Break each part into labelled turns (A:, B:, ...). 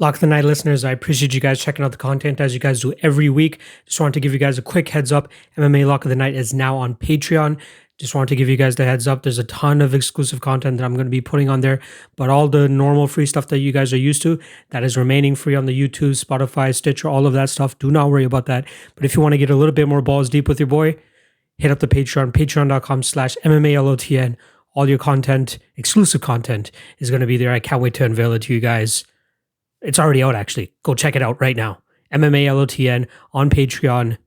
A: Lock of the Night listeners, I appreciate you guys checking out the content as you guys do every week. Just wanted to give you guys a quick heads up. MMA Lock of the Night is now on Patreon. Just wanted to give you guys the heads up. There's a ton of exclusive content that I'm going to be putting on there, but all the normal free stuff that you guys are used to, that is remaining free on the YouTube, Spotify, Stitcher, all of that stuff. Do not worry about that. But if you want to get a little bit more balls deep with your boy, hit up the Patreon, patreon.com/MMALOTN. All your content, exclusive content, is going to be there. I can't wait to unveil it to you guys. It's already out, actually. Go check it out right now. MMALOTN on Patreon.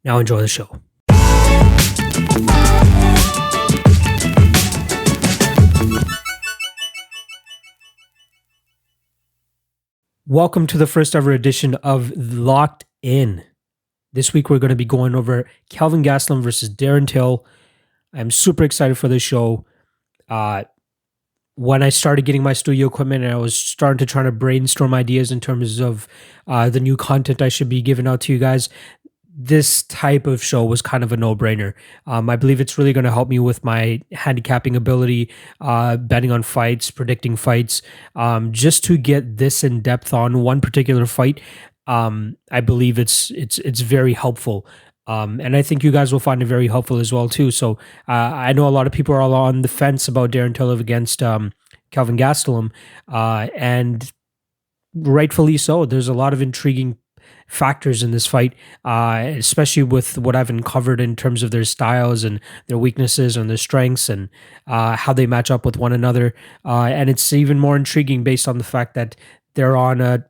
A: Now enjoy the show. Welcome to the first ever edition of Locked In. This week we're going to be going over Kelvin Gastelum versus Darren Till. I'm super excited for this show. When I started getting my studio equipment and I was starting to try to brainstorm ideas in terms of the new content I should be giving out to you guys, this type of show was kind of a no-brainer. I believe it's really going to help me with my handicapping ability, betting on fights, predicting fights, just to get this in depth on one particular fight. I believe it's very helpful. And I think you guys will find it very helpful as well too. So I know a lot of people are all on the fence about Darren Till against Kelvin Gastelum, and rightfully so. There's a lot of intriguing factors in this fight, especially with what I've uncovered in terms of their styles and their weaknesses and their strengths and how they match up with one another. And it's even more intriguing based on the fact that they're on a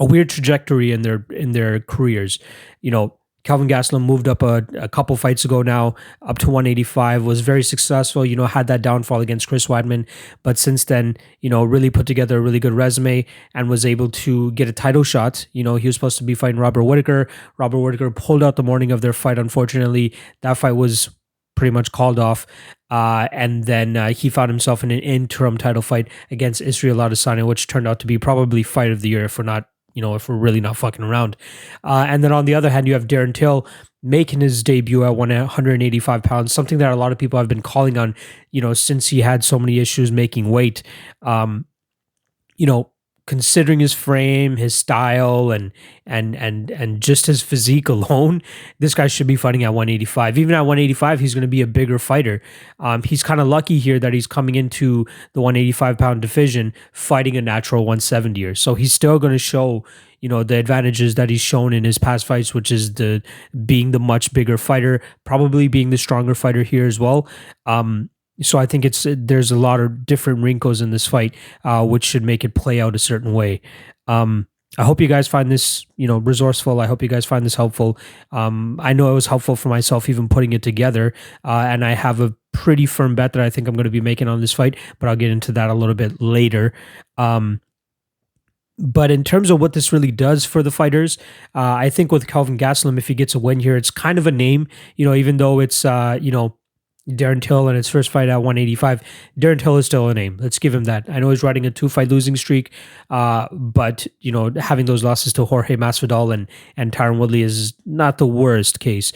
A: weird trajectory in their careers. You know, Kelvin Gastelum moved up a couple fights ago now, up to 185, was very successful, had that downfall against Chris Weidman, but since then, really put together a really good resume and was able to get a title shot. He was supposed to be fighting Robert Whittaker. Robert Whittaker pulled out the morning of their fight, unfortunately. That fight was pretty much called off. And then he found himself in an interim title fight against Israel Adesanya, which turned out to be probably fight of the year if we're really not fucking around. And then on the other hand, you have Darren Till making his debut at 185 pounds, something that a lot of people have been calling on, since he had so many issues making weight. Considering his frame, his style, and just his physique alone, this guy should be fighting at 185. Even at 185, he's going to be a bigger fighter. He's kind of lucky here that he's coming into the 185-pound division fighting a natural 170er. So he's still going to show, the advantages that he's shown in his past fights, which is being the much bigger fighter, probably being the stronger fighter here as well. So I think there's a lot of different wrinkles in this fight, which should make it play out a certain way. I hope you guys find this, resourceful. I hope you guys find this helpful. I know it was helpful for myself even putting it together, and I have a pretty firm bet that I think I'm going to be making on this fight, but I'll get into that a little bit later. But in terms of what this really does for the fighters, I think with Kelvin Gastelum, if he gets a win here, it's kind of a name, even though it's, Darren Till in his first fight at 185. Darren Till is still a name. Let's give him that. I know he's riding a 2-fight losing streak, but having those losses to Jorge Masvidal and Tyron Woodley is not the worst case.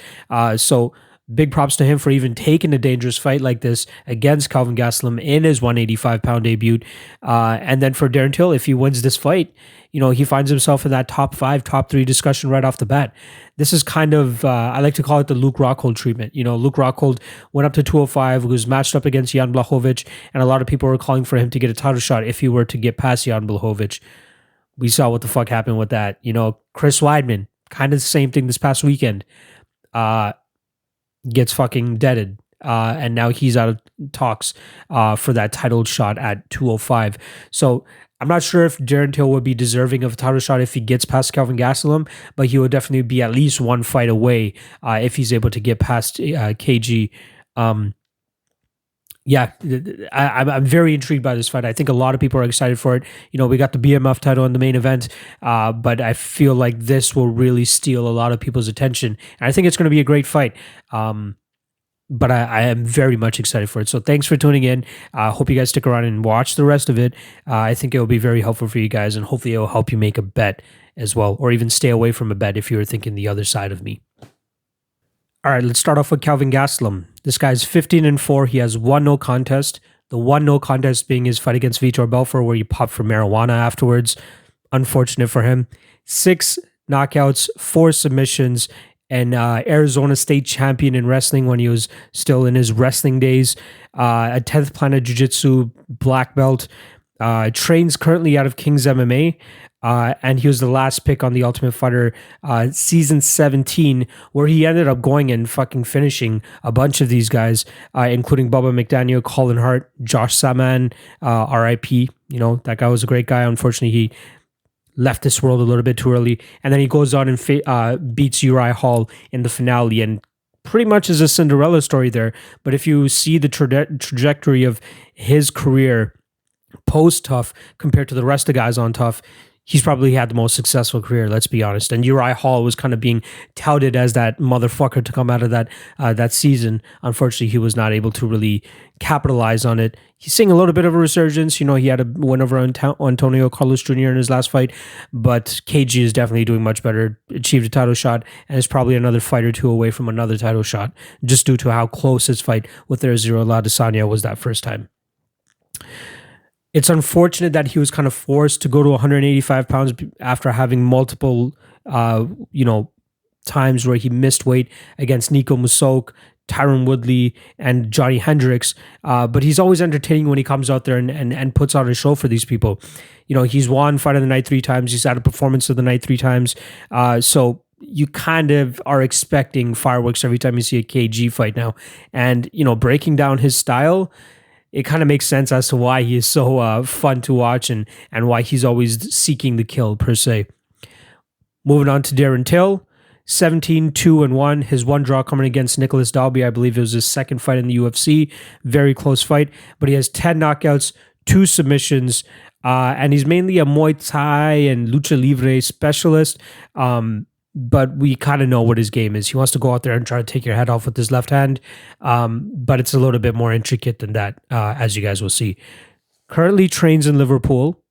A: So big props to him for even taking a dangerous fight like this against Kelvin Gastelum in his 185-pound debut. And then for Darren Till, if he wins this fight, he finds himself in that top 5, top 3 discussion right off the bat. This is kind of, I like to call it the Luke Rockhold treatment. Luke Rockhold went up to 205, was matched up against Jan Blachowicz, and a lot of people were calling for him to get a title shot if he were to get past Jan Blachowicz. We saw what the fuck happened with that. Chris Weidman, kind of the same thing this past weekend, gets fucking deaded. And now he's out of talks for that title shot at 205. So I'm not sure if Darren Till would be deserving of a title shot if he gets past Kelvin Gastelum, but he would definitely be at least one fight away if he's able to get past KG. I'm very intrigued by this fight. I think a lot of people are excited for it. We got the BMF title in the main event, but I feel like this will really steal a lot of people's attention. And I think it's going to be a great fight. But I am very much excited for it. So thanks for tuning in. I hope you guys stick around and watch the rest of it. I think it will be very helpful for you guys, and hopefully it will help you make a bet as well, or even stay away from a bet if you were thinking the other side of me. All right, let's start off with Kelvin Gastelum. This guy's 15-4. He has 1 no contest, The one no contest being his fight against Vitor Belfort, where he popped for marijuana afterwards. Unfortunate for him. 6 knockouts, 4 submissions, and Arizona State champion in wrestling when he was still in his wrestling days. A 10th Planet Jiu-Jitsu black belt. Trains currently out of King's MMA. And he was the last pick on the Ultimate Fighter season 17, where he ended up going and fucking finishing a bunch of these guys, including Bubba McDaniel, Colin Hart, Josh Saman, RIP. That guy was a great guy. Unfortunately, he left this world a little bit too early. And then he goes on and beats Uriah Hall in the finale, and pretty much is a Cinderella story there. But if you see the trajectory of his career post-Tough compared to the rest of the guys on Tough, he's probably had the most successful career, let's be honest. And Uriah Hall was kind of being touted as that motherfucker to come out of that season. Unfortunately, he was not able to really capitalize on it. He's seeing a little bit of a resurgence. He had a win over Antonio Carlos Jr. in his last fight, but KG is definitely doing much better, achieved a title shot, and is probably another fight or two away from another title shot, just due to how close his fight with Erzurul Adesanya was that first time. It's unfortunate that he was kind of forced to go to 185 pounds after having multiple, times where he missed weight against Nico Musok, Tyron Woodley, and Johnny Hendricks. But he's always entertaining when he comes out there and puts on a show for these people. He's won Fight of the Night 3 times. He's had a Performance of the Night 3 times. So you kind of are expecting fireworks every time you see a KG fight now. And, breaking down his style, it kind of makes sense as to why he is so fun to watch and why he's always seeking the kill, per se. Moving on to Darren Till, 17-2-1. His one draw coming against Nicholas Dalby. I believe it was his second fight in the UFC. Very close fight. But he has 10 knockouts, 2 submissions, and he's mainly a Muay Thai and Lucha Libre specialist. But we kind of know what his game is. He wants to go out there and try to take your head off with his left hand. But it's a little bit more intricate than that, as you guys will see. Currently trains in Liverpool,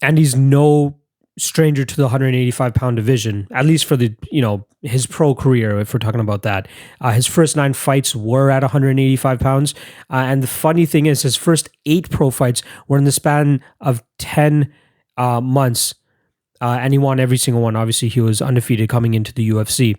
A: and he's no stranger to the 185-pound division, at least for his pro career, if we're talking about that. His first 9 fights were at 185 pounds. And the funny thing is, his first 8 pro fights were in the span of 10 months. And he won every single one. Obviously, he was undefeated coming into the UFC.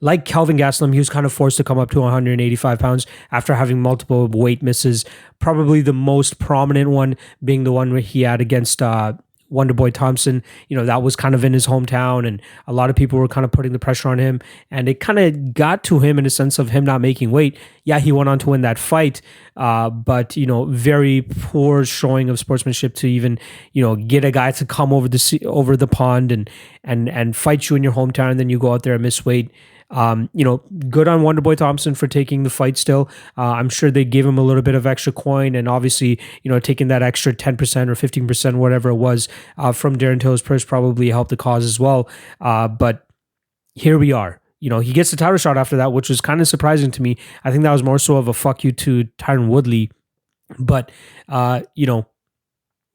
A: Like Kelvin Gastelum, he was kind of forced to come up to 185 pounds after having multiple weight misses. Probably the most prominent one being the one where he had against Wonderboy Thompson. That was kind of in his hometown, and a lot of people were kind of putting the pressure on him, and it kind of got to him in a sense of him not making weight. Yeah, he went on to win that fight, but very poor showing of sportsmanship to even get a guy to come over the pond and fight you in your hometown, and then you go out there and miss weight. Good on Wonderboy Thompson for taking the fight still. I'm sure they gave him a little bit of extra coin, and obviously, taking that extra 10% or 15%, whatever it was, from Darren Till's purse probably helped the cause as well. But here we are. He gets the title shot after that, which was kind of surprising to me. I think that was more so of a fuck you to Tyron Woodley. But,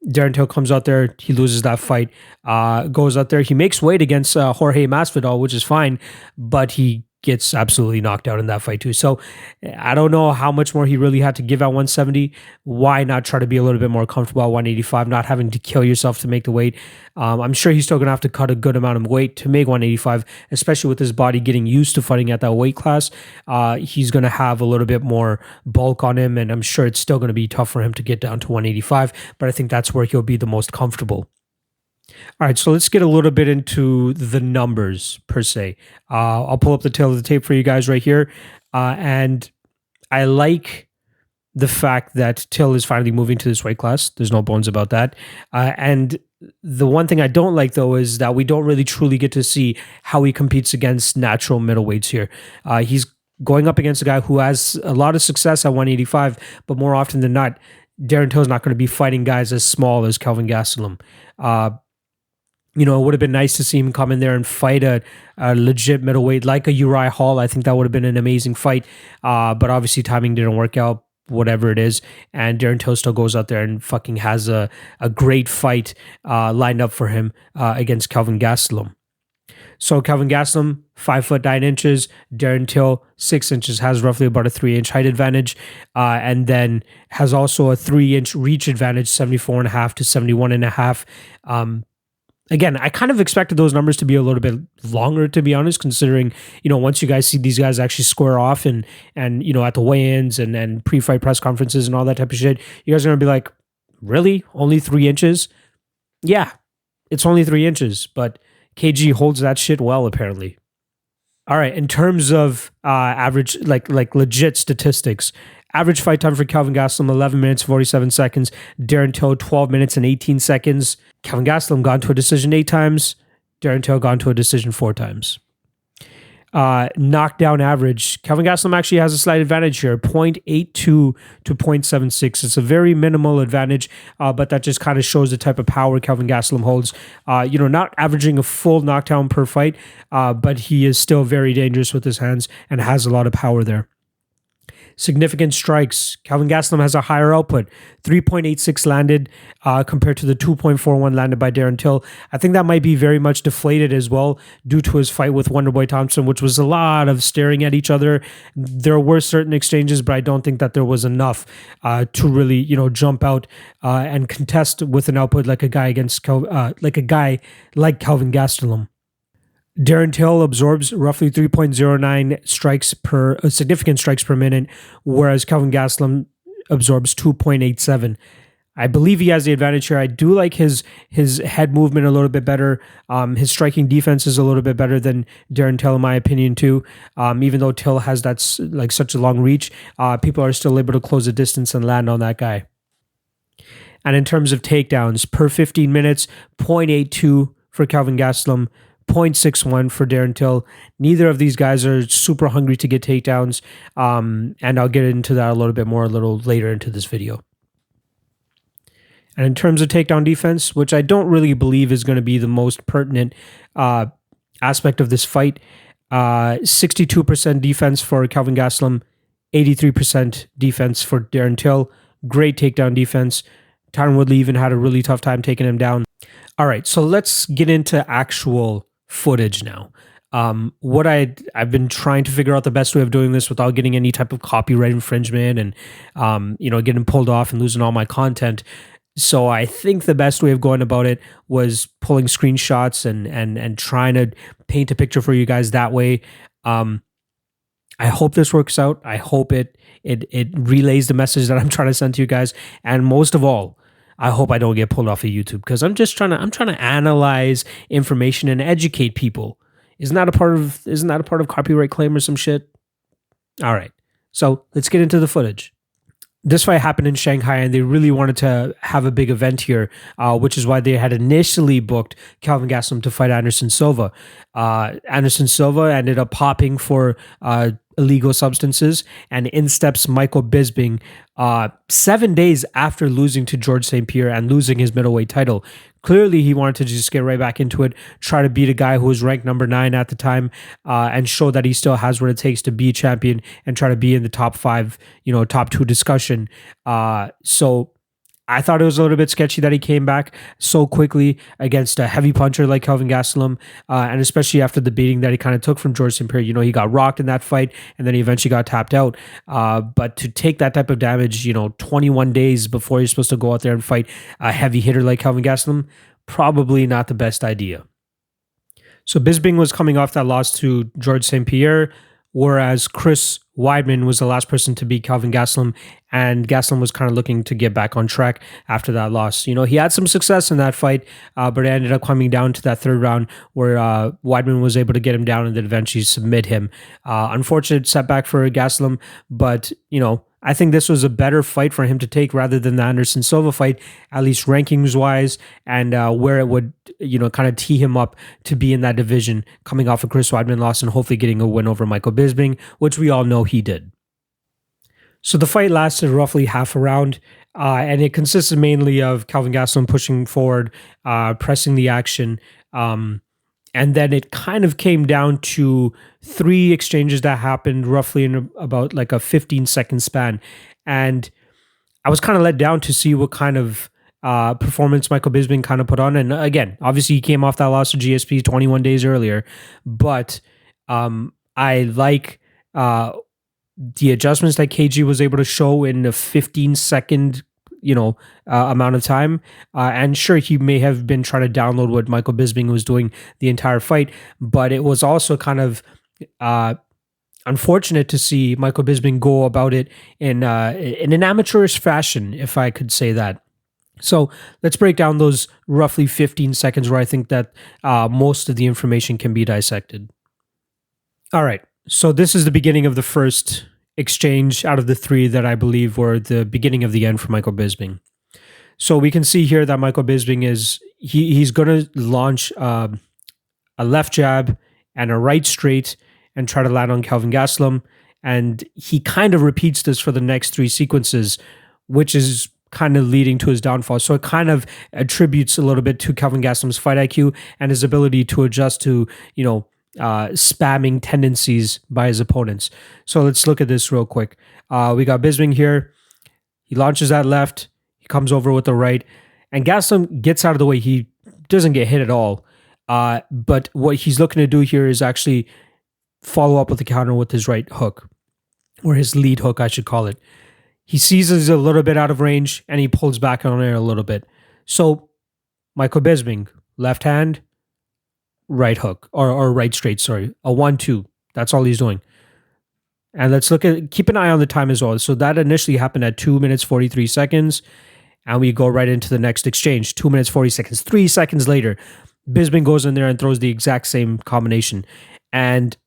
A: Darren Till comes out there, he loses that fight, goes out there, he makes weight against Jorge Masvidal, which is fine, but he gets absolutely knocked out in that fight too. So I don't know how much more he really had to give at 170. Why not try to be a little bit more comfortable at 185, not having to kill yourself to make the weight? I'm sure he's still going to have to cut a good amount of weight to make 185, especially with his body getting used to fighting at that weight class. He's going to have a little bit more bulk on him, and I'm sure it's still going to be tough for him to get down to 185, but I think that's where he'll be the most comfortable. All right, so let's get a little bit into the numbers per se. I'll pull up the tail of the tape for you guys right here. And I like the fact that Till is finally moving to this weight class. There's no bones about that. And the one thing I don't like, though, is that we don't really truly get to see how he competes against natural middleweights here. He's going up against a guy who has a lot of success at 185, but more often than not, Darren Till is not going to be fighting guys as small as Kelvin Gastelum. It would have been nice to see him come in there and fight a legit middleweight like a Uriah Hall. I think that would have been an amazing fight. But obviously timing didn't work out, whatever it is. And Darren Till still goes out there and fucking has a great fight lined up for him against Kelvin Gastelum. So Kelvin Gastelum, 5'9". Darren Till, 6 inches, has roughly about a 3 inch height advantage, and then has also a 3 inch reach advantage, 74.5 to 71.5. Again, I kind of expected those numbers to be a little bit longer, to be honest, considering, once you guys see these guys actually square off and at the weigh-ins and pre-fight press conferences and all that type of shit, you guys are going to be like, really? Only 3 inches? Yeah, it's only 3 inches, but KG holds that shit well, apparently. All right, in terms of average, like legit statistics, average fight time for Kelvin Gastelum, 11 minutes, 47 seconds. Darren Till, 12 minutes and 18 seconds. Kelvin Gastelum gone to a decision 8 times. Darren Till gone to a decision 4 times. Knockdown average, Kelvin Gastelum actually has a slight advantage here, 0.82 to 0.76. It's a very minimal advantage, but that just kind of shows the type of power Kelvin Gastelum holds. Not averaging a full knockdown per fight, but he is still very dangerous with his hands and has a lot of power there. Significant strikes, Kelvin Gastelum has a higher output, 3.86 landed compared to the 2.41 landed by Darren Till. I think that might be very much deflated as well due to his fight with Wonderboy Thompson, which was a lot of staring at each other. There were certain exchanges, but I don't think that there was enough to really, jump out and contest with an output like a guy like Kelvin Gastelum. Darren Till absorbs roughly 3.09 significant strikes per minute, whereas Kelvin Gastelum absorbs 2.87. I believe he has the advantage here. I do like his head movement a little bit better. His striking defense is a little bit better than Darren Till, in my opinion, too. Even though Till has such a long reach, people are still able to close the distance and land on that guy. And in terms of takedowns, per 15 minutes, 0.82 for Kelvin Gastelum, 0.61 for Darren Till. Neither of these guys are super hungry to get takedowns, and I'll get into that a little bit more a little later into this video. And in terms of takedown defense, which I don't really believe is going to be the most pertinent aspect of this fight, 62% defense for Kelvin Gastelum, 83% defense for Darren Till. Great takedown defense. Tyron Woodley even had a really tough time taking him down. All right, so let's get into actual footage now. What I've been trying to figure out the best way of doing this without getting any type of copyright infringement and getting pulled off and losing all my content. So I think the best way of going about it was pulling screenshots and trying to paint a picture for you guys that way. I hope this works out. I hope it relays the message that I'm trying to send to you guys, and most of all, I hope I don't get pulled off of YouTube, because I'm trying to analyze information and educate people. Isn't that a part of copyright claim or some shit? All right. So let's get into the footage. This fight happened in Shanghai, and they really wanted to have a big event here, which is why they had initially booked Kelvin Gastelum to fight Anderson Silva. Anderson Silva ended up popping for illegal substances, and in steps Michael Bisping 7 days after losing to George St. Pierre and losing his middleweight title. Clearly, he wanted to just get right back into it, try to beat a guy who was ranked number 9 at the time, and show that he still has what it takes to be a champion and try to be in the top 5, top 2 discussion. So I thought it was a little bit sketchy that he came back so quickly against a heavy puncher like Kelvin Gastelum, and especially after the beating that he kind of took from George St. Pierre. He got rocked in that fight, and then he eventually got tapped out. But to take that type of damage, 21 days before you're supposed to go out there and fight a heavy hitter like Kelvin Gastelum, probably not the best idea. So Bisping was coming off that loss to George St. Pierre, whereas Chris Weidman was the last person to beat Kelvin Gastelum, and Gastelum was kind of looking to get back on track after that loss. He had some success in that fight, but it ended up coming down to that third round where Weidman was able to get him down and then eventually submit him. Unfortunate setback for Gastelum, but, I think this was a better fight for him to take rather than the Anderson Silva fight, at least rankings-wise, and where it would, kind of tee him up to be in that division, coming off a Chris Weidman loss and hopefully getting a win over Michael Bisping, which we all know he did. So the fight lasted roughly half a round, and it consisted mainly of Kelvin Gastelum pushing forward, pressing the action, and then it kind of came down to 3 exchanges that happened roughly in about like a 15-second span. And I was kind of let down to see what kind of performance Michael Bisping kind of put on. And again, obviously he came off that loss to GSP 21 days earlier, but I like the adjustments that KG was able to show in a 15-second amount of time. And sure, he may have been trying to download what Michael Bisping was doing the entire fight, but it was also kind of unfortunate to see Michael Bisping go about it in an amateurish fashion, if I could say that. So let's break down those roughly 15 seconds where I think that most of the information can be dissected. All right. So this is the beginning of the first exchange out of the three that I believe were the beginning of the end for Michael Bisping. So we can see here that Michael Bisping he's going to launch a left jab and a right straight and try to land on Kelvin Gastelum. And he kind of repeats this for the next three sequences, which is kind of leading to his downfall. So it kind of attributes a little bit to Kelvin Gastelum's fight IQ and his ability to adjust to, spamming tendencies by his opponents. So let's look at this real quick. We got Bisping here. He launches that left. He comes over with the right. And Gastelum gets out of the way. He doesn't get hit at all. But what he's looking to do here is actually follow up with the counter with his right hook, or his lead hook, I should call it. He sees he's a little bit out of range, and he pulls back on it a little bit. So Michael Bisping, left hand, right hook, or right straight, sorry. A 1-2. That's all he's doing. And let's keep an eye on the time as well. So that initially happened at 2 minutes, 43 seconds. And we go right into the next exchange. 2 minutes, 40 seconds. 3 seconds later, Bisping goes in there and throws the exact same combination. And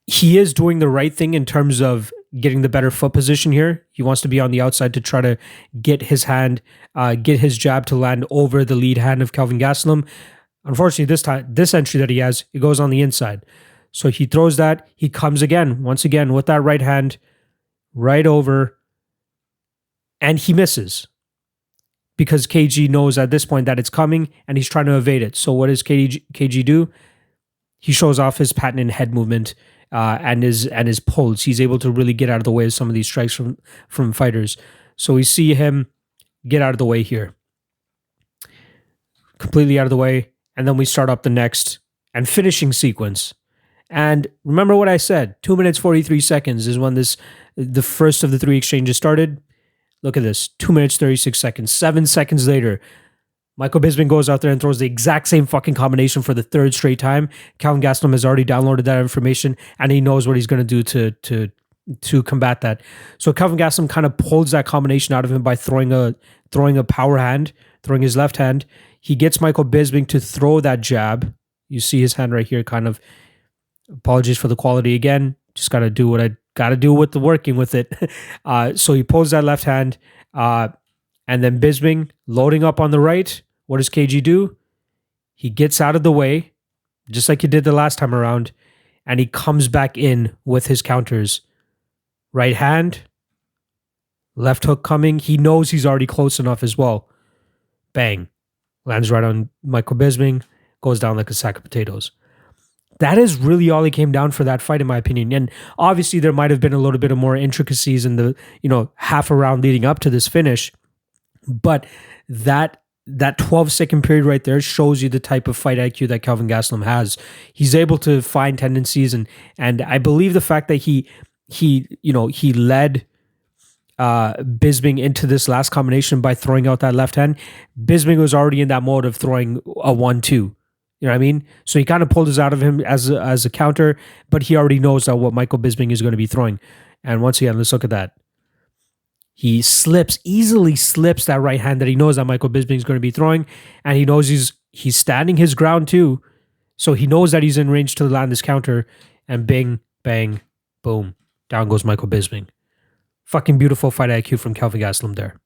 A: he is doing the right thing in terms of getting the better foot position here. He wants to be on the outside to try to get his jab to land over the lead hand of Kelvin Gastelum. Unfortunately, this entry that he has, it goes on the inside. So he throws that. He comes once again, with that right hand, right over, and he misses. Because KG knows at this point that it's coming, and he's trying to evade it. So what does KG do? He shows off his patented head movement and his pulls. He's able to really get out of the way of some of these strikes from fighters. So we see him get out of the way here. Completely out of the way. And then we start up the next and finishing sequence. And remember what I said, 2 minutes, 43 seconds is when the first of the three exchanges started. Look at this, 2 minutes, 36 seconds. 7 seconds later, Michael Bisping goes out there and throws the exact same fucking combination for the third straight time. Kelvin Gastelum has already downloaded that information, and he knows what he's going to do to combat that. So Kelvin Gastelum kind of pulls that combination out of him by throwing a power hand, throwing his left hand. He gets Michael Bisping to throw that jab. You see his hand right here, kind of. Apologies for the quality again. Just got to do what I got to do with the working with it. So he pulls that left hand, and then Bisping loading up on the right. What does KG do? He gets out of the way, just like he did the last time around, and he comes back in with his counters. Right hand, left hook coming. He knows he's already close enough as well. Bang. Lands right on Michael Bisping, goes down like a sack of potatoes. That is really all it came down for that fight, in my opinion. And obviously, there might have been a little bit of more intricacies in the half a round leading up to this finish. But that 12-second period right there shows you the type of fight IQ that Kelvin Gastelum has. He's able to find tendencies, and I believe the fact that he led Bisping into this last combination by throwing out that left hand. Bisping was already in that mode of throwing a 1-2. You know what I mean? So he kind of pulled this out of him as a counter, but he already knows that what Michael Bisping is going to be throwing. And once again, let's look at that. He easily slips that right hand that he knows that Michael Bisping is going to be throwing, and he knows he's standing his ground too. So he knows that he's in range to land this counter, and bing, bang, boom, down goes Michael Bisping. Fucking beautiful fight IQ from Kelvin Gastelum there.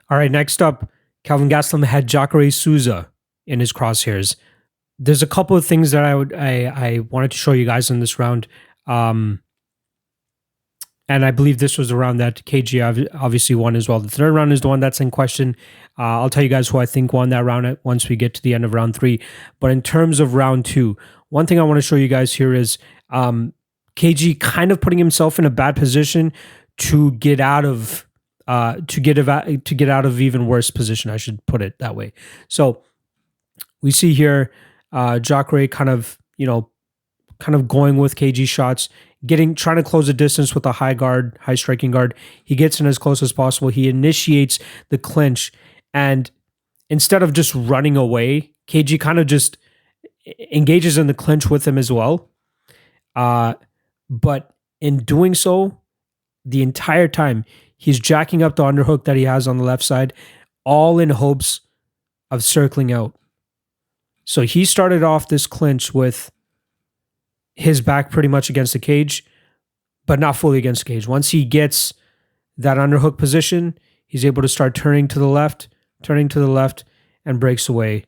A: All right, next up, Kelvin Gastelum had Jacare Souza in his crosshairs. There's a couple of things that I wanted to show you guys in this round. And I believe this was the round that KG obviously won as well. The third round is the one that's in question. I'll tell you guys who I think won that round once we get to the end of round 3. But in terms of round 2, one thing I want to show you guys here is KG kind of putting himself in a bad position to get out of to get out of even worse position. I should put it that way. So we see here Jacare kind of going with KG shots, trying to close the distance with a high striking guard. He gets in as close as possible. He initiates the clinch, and instead of just running away, KG kind of just engages in the clinch with him as well. But in doing so, the entire time, he's jacking up the underhook that he has on the left side, all in hopes of circling out. So he started off this clinch with his back pretty much against the cage, but not fully against the cage. Once he gets that underhook position, he's able to start turning to the left, and breaks away.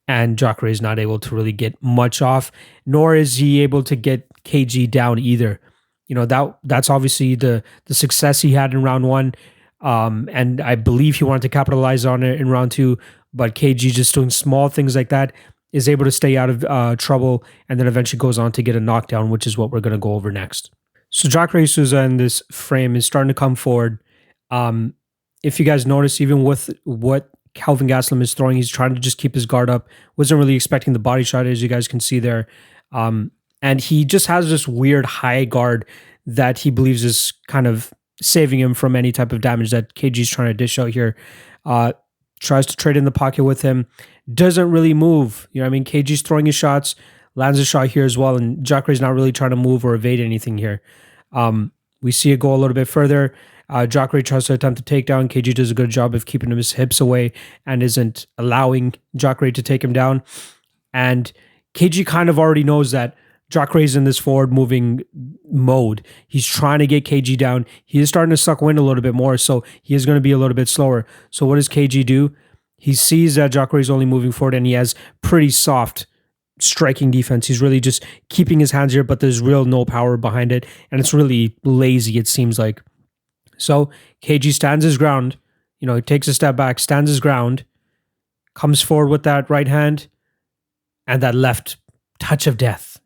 A: And Jacare is not able to really get much off, nor is he able to get KG down either. That's obviously the success he had in round one. And I believe he wanted to capitalize on it in round two, but KG just doing small things like that is able to stay out of trouble, and then eventually goes on to get a knockdown, which is what we're going to go over next. So Jacare Souza in this frame is starting to come forward. If you guys notice, even with what Kelvin Gastelum is throwing, he's trying to just keep his guard up. Wasn't really expecting the body shot, as you guys can see there. And he just has this weird high guard that he believes is kind of saving him from any type of damage that KG's trying to dish out here. Tries to trade in the pocket with him. Doesn't really move. KG's throwing his shots, lands a shot here as well, and Jacare's not really trying to move or evade anything here. We see it go a little bit further. Jacare tries to attempt a takedown. KG does a good job of keeping his hips away and isn't allowing Jacare to take him down. And KG kind of already knows that Jacare's in this forward moving mode. He's trying to get KG down. He is starting to suck wind a little bit more, so he is going to be a little bit slower. So what does KG do? He sees that Jacare is only moving forward, and he has pretty soft striking defense. He's really just keeping his hands here, but there's real no power behind it, and it's really lazy, it seems like. So KG stands his ground. He takes a step back, stands his ground, comes forward with that right hand, and that left touch of death.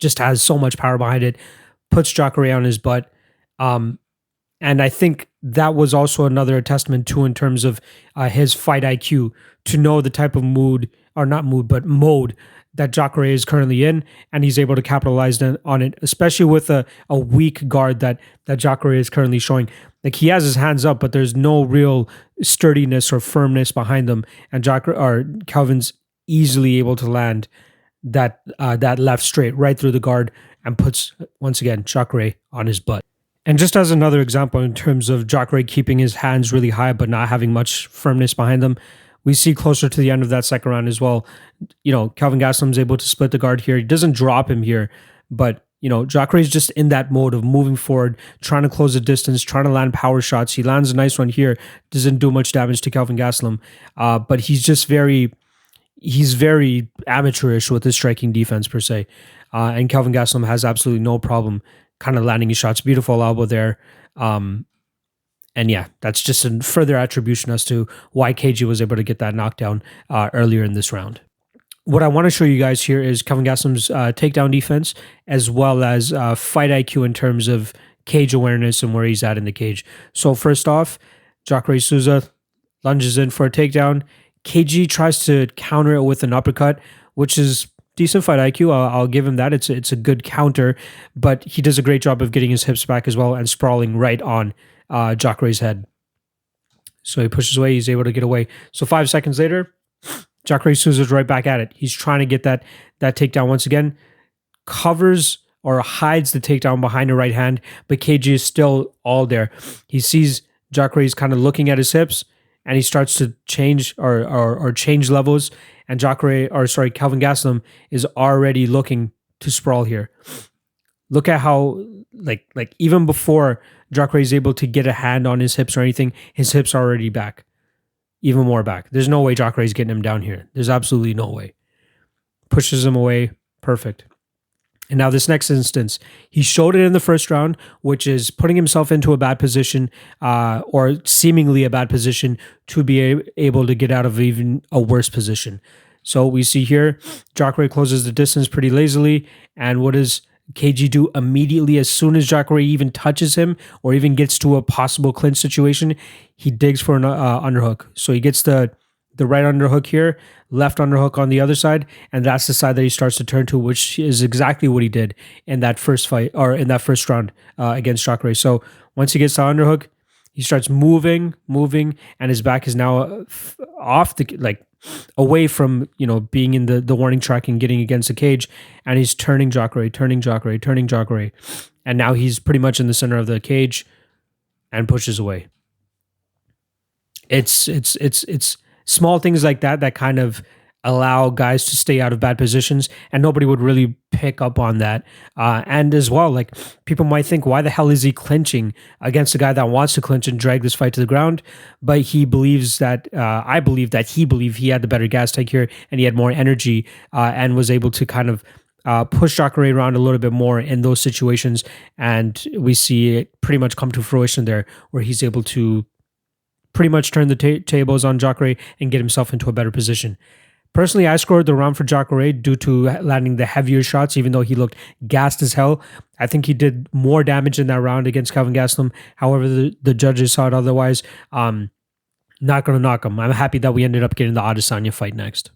A: Just has so much power behind it, puts Jacare on his butt. And I think that was also another testament too in terms of his fight IQ, to know the type of mode that Jacare is currently in, and he's able to capitalize on it, especially with a weak guard that Jacare is currently showing. Like, he has his hands up, but there's no real sturdiness or firmness behind them, and Kelvin's easily able to land that left straight right through the guard and puts, once again, Jacare on his butt. And just as another example in terms of Jacare keeping his hands really high but not having much firmness behind them, we see closer to the end of that second round as well, Kelvin Gastelum is able to split the guard here. He doesn't drop him here, but Jacare is just in that mode of moving forward, trying to close the distance, trying to land power shots. He lands a nice one here, doesn't do much damage to Kelvin Gastelum, but he's just very amateurish with his striking defense per se. And Kelvin Gastelum has absolutely no problem kind of landing his shots. Beautiful elbow there. And yeah, that's just a further attribution as to why KG was able to get that knockdown earlier in this round. What I want to show you guys here is Kelvin Gastelum's takedown defense, as well as fight IQ in terms of cage awareness and where he's at in the cage. So first off, Jacare Souza lunges in for a takedown. KG tries to counter it with an uppercut, which is decent fight IQ. I'll give him that. It's a good counter, but he does a great job of getting his hips back as well and sprawling right on Jacare's head. So he pushes away. He's able to get away. So 5 seconds later, Jacare Souza's right back at it. He's trying to get that takedown once again. Covers or hides the takedown behind the right hand, but KG is still all there. He sees Jacare's kind of looking at his hips, and he starts to change or change levels. And Kelvin Gastelum is already looking to sprawl here. Look at how, like even before Jacare is able to get a hand on his hips or anything, his hips are already back. Even more back. There's no way Jacare is getting him down here. There's absolutely no way. Pushes him away. Perfect. And now this next instance, he showed it in the first round, which is putting himself into a bad position, or seemingly a bad position, to be able to get out of even a worse position. So we see here, Jacare closes the distance pretty lazily, and what does KG do immediately as soon as Jacare even touches him or even gets to a possible clinch situation, he digs for an underhook. So he gets the right underhook here, left underhook on the other side, and that's the side that he starts to turn to, which is exactly what he did in that first fight or in that first round against Jacare. So once he gets the underhook, he starts moving, and his back is now off the like away from being in the warning track and getting against the cage, and he's turning Jacare, and now he's pretty much in the center of the cage and pushes away. It's small things like that that kind of allow guys to stay out of bad positions, and nobody would really pick up on that. And as well, like people might think, why the hell is he clinching against a guy that wants to clinch and drag this fight to the ground? But he believes that I believe that he believed he had the better gas tank here, and he had more energy, and was able to kind of push Jacare around a little bit more in those situations. And we see it pretty much come to fruition there, where he's able to pretty much turn the tables on Jacare and get himself into a better position. Personally, I scored the round for Jacare due to landing the heavier shots, even though he looked gassed as hell. I think he did more damage in that round against Kelvin Gastelum. However, the judges saw it otherwise. Not going to knock him. I'm happy that we ended up getting the Adesanya fight next.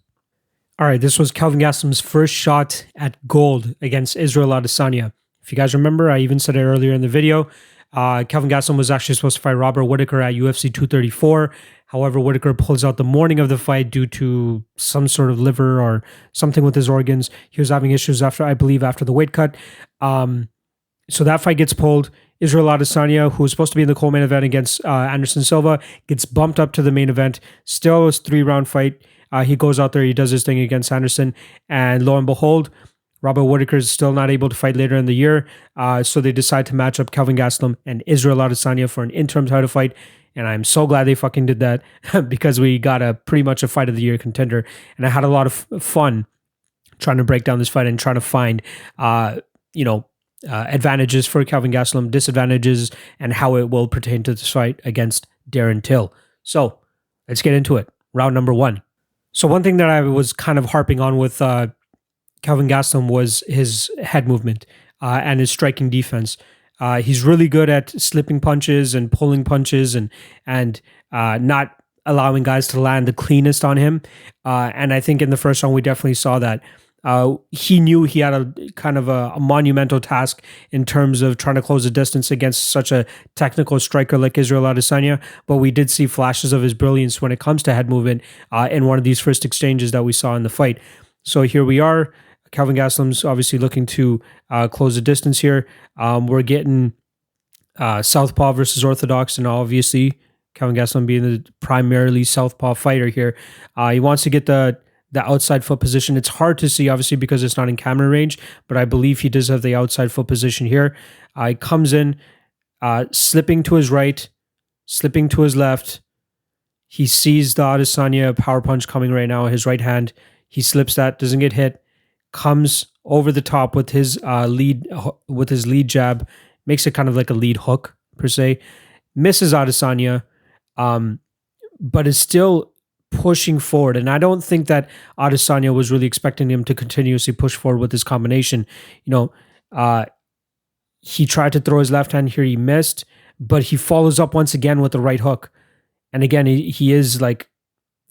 A: All right, this was Kelvin Gastelum's first shot at gold against Israel Adesanya. If you guys remember, I even said it earlier in the video. Kelvin Gastelum was actually supposed to fight Robert Whittaker at UFC 234. However, Whittaker pulls out the morning of the fight due to some sort of liver or something with his organs. He was having issues after the weight cut. So that fight gets pulled. Israel Adesanya, who was supposed to be in the co-main event against Anderson Silva, gets bumped up to the main event. Still a 3-round fight. He goes out there, he does his thing against Anderson, and lo and behold, Robert Whittaker is still not able to fight later in the year, so they decide to match up Kelvin Gastelum and Israel Adesanya for an interim title fight, and I'm so glad they fucking did that because we got a pretty much a fight of the year contender, and I had a lot of fun trying to break down this fight and trying to find, advantages for Kelvin Gastelum, disadvantages, and how it will pertain to this fight against Darren Till. So let's get into it. Round number 1. So one thing that I was kind of harping on with Kelvin Gastelum was his head movement and his striking defense. He's really good at slipping punches and pulling punches and not allowing guys to land the cleanest on him. And I think in the first round, we definitely saw that. He knew he had a kind of a monumental task in terms of trying to close the distance against such a technical striker like Israel Adesanya, but we did see flashes of his brilliance when it comes to head movement in one of these first exchanges that we saw in the fight. So here we are. Kelvin Gastelum's obviously looking to close the distance here. We're getting Southpaw versus Orthodox, and obviously Kelvin Gastelum being the primarily Southpaw fighter here. He wants to get the outside foot position. It's hard to see, obviously, because it's not in camera range, but I believe he does have the outside foot position here. He comes in, slipping to his right, slipping to his left. He sees the Adesanya power punch coming right now, his right hand. He slips that, doesn't get hit, comes over the top with his lead jab, makes it kind of like a lead hook, per se. Misses Adesanya, but is still pushing forward, and I don't think that Adesanya was really expecting him to continuously push forward with this combination. He tried to throw his left hand here, he missed, but he follows up once again with the right hook, and again he is like,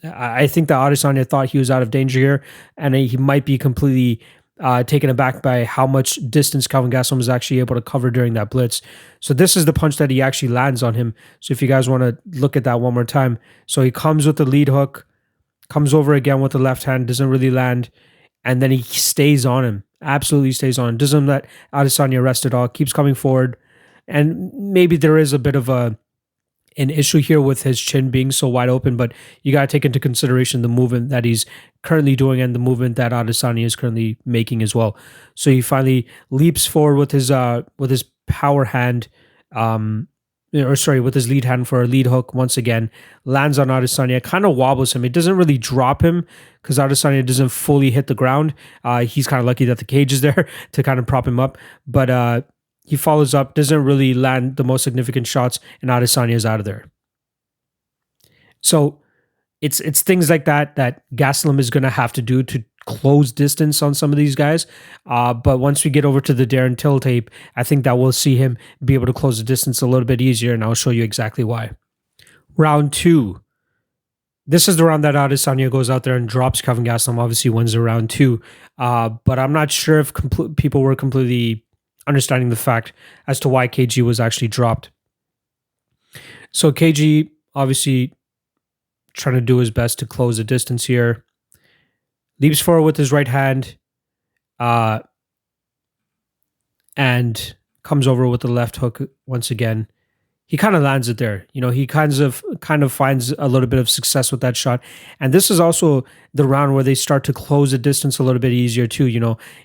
A: I think that Adesanya thought he was out of danger here, and he might be completely taken aback by how much distance Kelvin Gastelum was actually able to cover during that blitz. So this is the punch that he actually lands on him. So if you guys want to look at that one more time. So he comes with the lead hook, comes over again with the left hand, doesn't really land, and then he stays on him, absolutely stays on him, doesn't let Adesanya rest at all, keeps coming forward. And maybe there is a bit of an issue here with his chin being so wide open, but you got to take into consideration the movement that he's currently doing and the movement that Adesanya is currently making as well. So he finally leaps forward with his power hand, with his lead hand for a lead hook once again, lands on Adesanya, kind of wobbles him. It doesn't really drop him because Adesanya doesn't fully hit the ground. He's kind of lucky that the cage is there to kind of prop him up, but he follows up, doesn't really land the most significant shots, and Adesanya is out of there. So it's things like that Gastelum is going to have to do to close distance on some of these guys. But once we get over to the Darren Till tape, I think that we'll see him be able to close the distance a little bit easier, and I'll show you exactly why. Round 2. This is the round that Adesanya goes out there and drops Kelvin Gastelum. Obviously wins the round 2. But I'm not sure if people were completely understanding the fact as to why KG was actually dropped. So KG obviously trying to do his best to close the distance here. Leaps forward with his right hand and comes over with the left hook once again. He kind of lands it there. He kind of finds a little bit of success with that shot. And this is also the round where they start to close the distance a little bit easier too.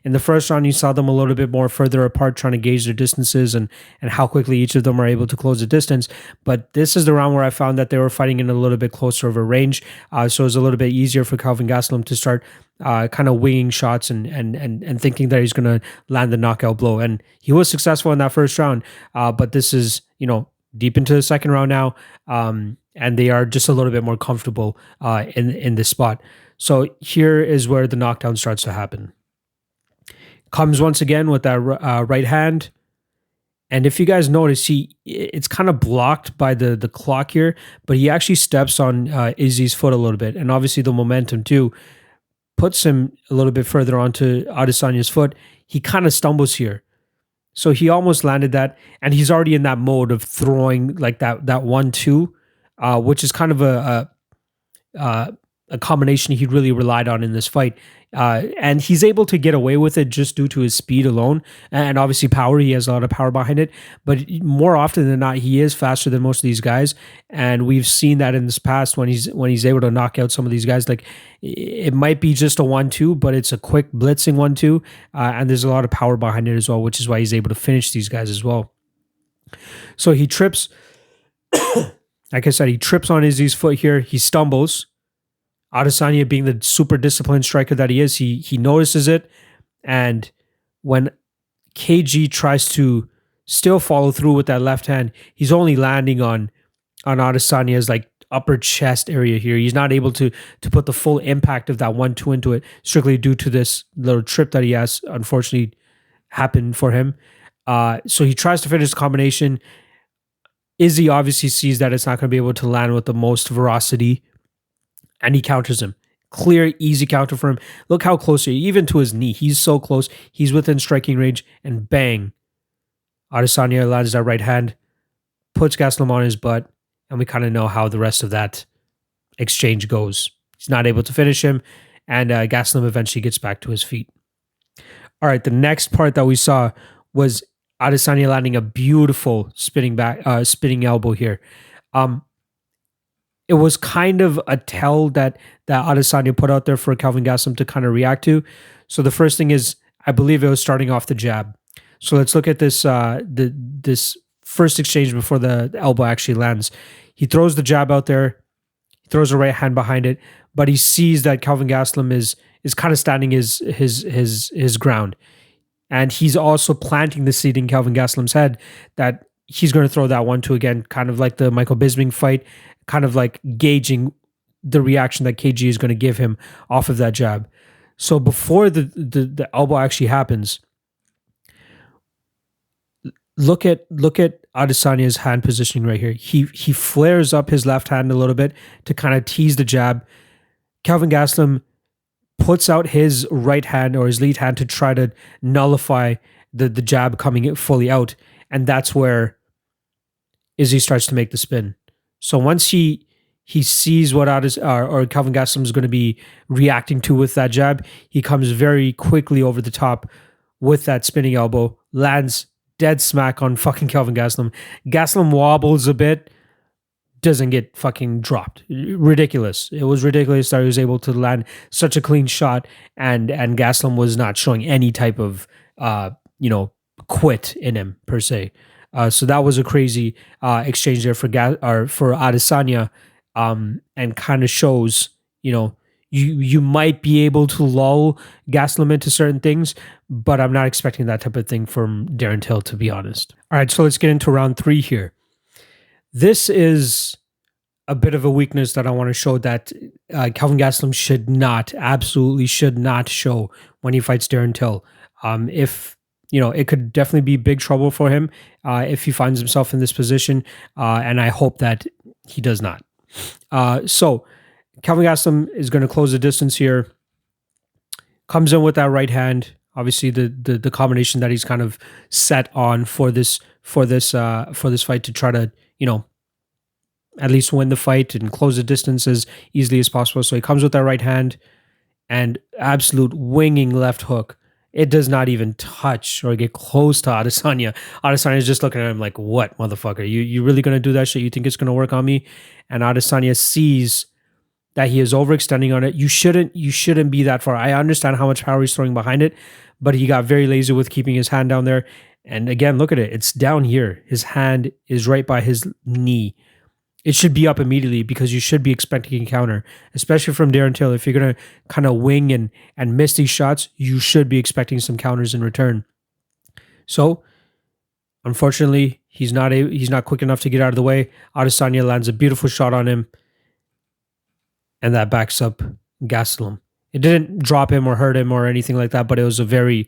A: In the first round, you saw them a little bit more further apart, trying to gauge their distances and how quickly each of them are able to close the distance. But this is the round where I found that they were fighting in a little bit closer of a range. So it was a little bit easier for Kelvin Gastelum to start kind of winging shots and thinking that he's going to land the knockout blow. And he was successful in that first round. But this is, deep into the second round now, and they are just a little bit more comfortable in this spot. So here is where the knockdown starts to happen. Comes once again with that right hand, and if you guys notice, it's kind of blocked by the clock here, but he actually steps on Izzy's foot a little bit, and obviously the momentum too puts him a little bit further onto Adesanya's foot. He kind of stumbles here. So he almost landed that, and he's already in that mode of throwing like that 1-2, which is kind of a combination he really relied on in this fight. And he's able to get away with it just due to his speed alone, and obviously power. He has a lot of power behind it, but more often than not, he is faster than most of these guys. And we've seen that in this past when he's able to knock out some of these guys. Like, it might be just a 1-2, but it's a quick blitzing 1-2, and there's a lot of power behind it as well, which is why he's able to finish these guys as well. So he trips. Like I said, he trips on Izzy's foot here. He stumbles. Adesanya, being the super disciplined striker that he is, he notices it, and when KG tries to still follow through with that left hand, he's only landing on Adesanya's like upper chest area here. He's not able to put the full impact of that 1-2 into it, strictly due to this little trip that he has unfortunately happened for him. So he tries to finish the combination. Izzy obviously sees that it's not going to be able to land with the most veracity, and he counters him. Clear, easy counter for him. Look how close he is, even to his knee. He's so close. He's within striking range, and bang. Adesanya lands that right hand, puts Gastelum on his butt, and we kind of know how the rest of that exchange goes. He's not able to finish him, and Gastelum eventually gets back to his feet. All right, the next part that we saw was Adesanya landing a beautiful spinning elbow here. It was kind of a tell that Adesanya put out there for Kelvin Gastelum to kind of react to. So the first thing is, I believe it was starting off the jab. So let's look at this this first exchange before the elbow actually lands. He throws the jab out there. He throws a right hand behind it, but he sees that Kelvin Gastelum is kind of standing his ground. And he's also planting the seed in Kelvin Gastelum's head that he's going to throw that 1-2 again, kind of like the Michael Bisping fight, kind of like gauging the reaction that KG is going to give him off of that jab. So before the elbow actually happens, look at Adesanya's hand positioning right here. He flares up his left hand a little bit to kind of tease the jab. Kelvin Gastelum puts out his right hand or his lead hand to try to nullify the jab coming fully out, and that's where Izzy starts to make the spin. So once he sees what Kelvin Gastelum is going to be reacting to with that jab, he comes very quickly over the top with that spinning elbow, lands dead smack on fucking Kelvin Gastelum. Gastelum wobbles a bit, doesn't get fucking dropped. Ridiculous. It was ridiculous that he was able to land such a clean shot, and Gastelum was not showing any type of quit in him per se. So that was a crazy exchange there for Adesanya, and kind of shows, you might be able to lull Gastelum into certain things, but I'm not expecting that type of thing from Darren Till, to be honest. All right, so let's get into round 3 here. This is a bit of a weakness that I want to show that Kelvin Gastelum absolutely should not show when he fights Darren Till. If it could definitely be big trouble for him if he finds himself in this position, and I hope that he does not. So Kelvin Gastelum is going to close the distance here. Comes in with that right hand. Obviously, the combination that he's kind of set on for this fight to try to at least win the fight and close the distance as easily as possible. So he comes with that right hand and absolute winging left hook. It does not even touch or get close to Adesanya. Adesanya is just looking at him like, what, motherfucker? You really going to do that shit? You think it's going to work on me? And Adesanya sees that he is overextending on it. You shouldn't be that far. I understand how much power he's throwing behind it, but he got very lazy with keeping his hand down there. And again, look at it. It's down here. His hand is right by his knee. It should be up immediately because you should be expecting a counter, especially from Darren Till. If you're going to kind of wing and miss these shots, you should be expecting some counters in return. So, unfortunately, he's not quick enough to get out of the way. Adesanya lands a beautiful shot on him, and that backs up Gastelum. It didn't drop him or hurt him or anything like that, but it was a very,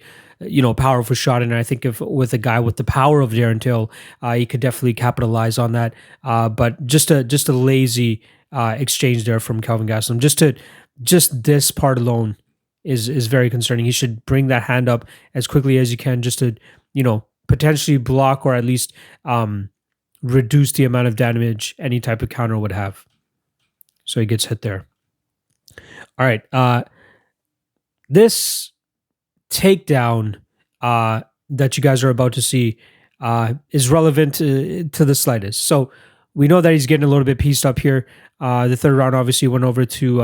A: powerful shot. And I think if with a guy with the power of Darren Till, he could definitely capitalize on that. But just a lazy exchange there from Kelvin Gastelum. Just this part alone is very concerning. He should bring that hand up as quickly as you can, just to potentially block or at least reduce the amount of damage any type of counter would have. So he gets hit there. All right. This takedown that you guys are about to see is relevant to the slightest. So we know that he's getting a little bit pieced up here. The third round obviously went over to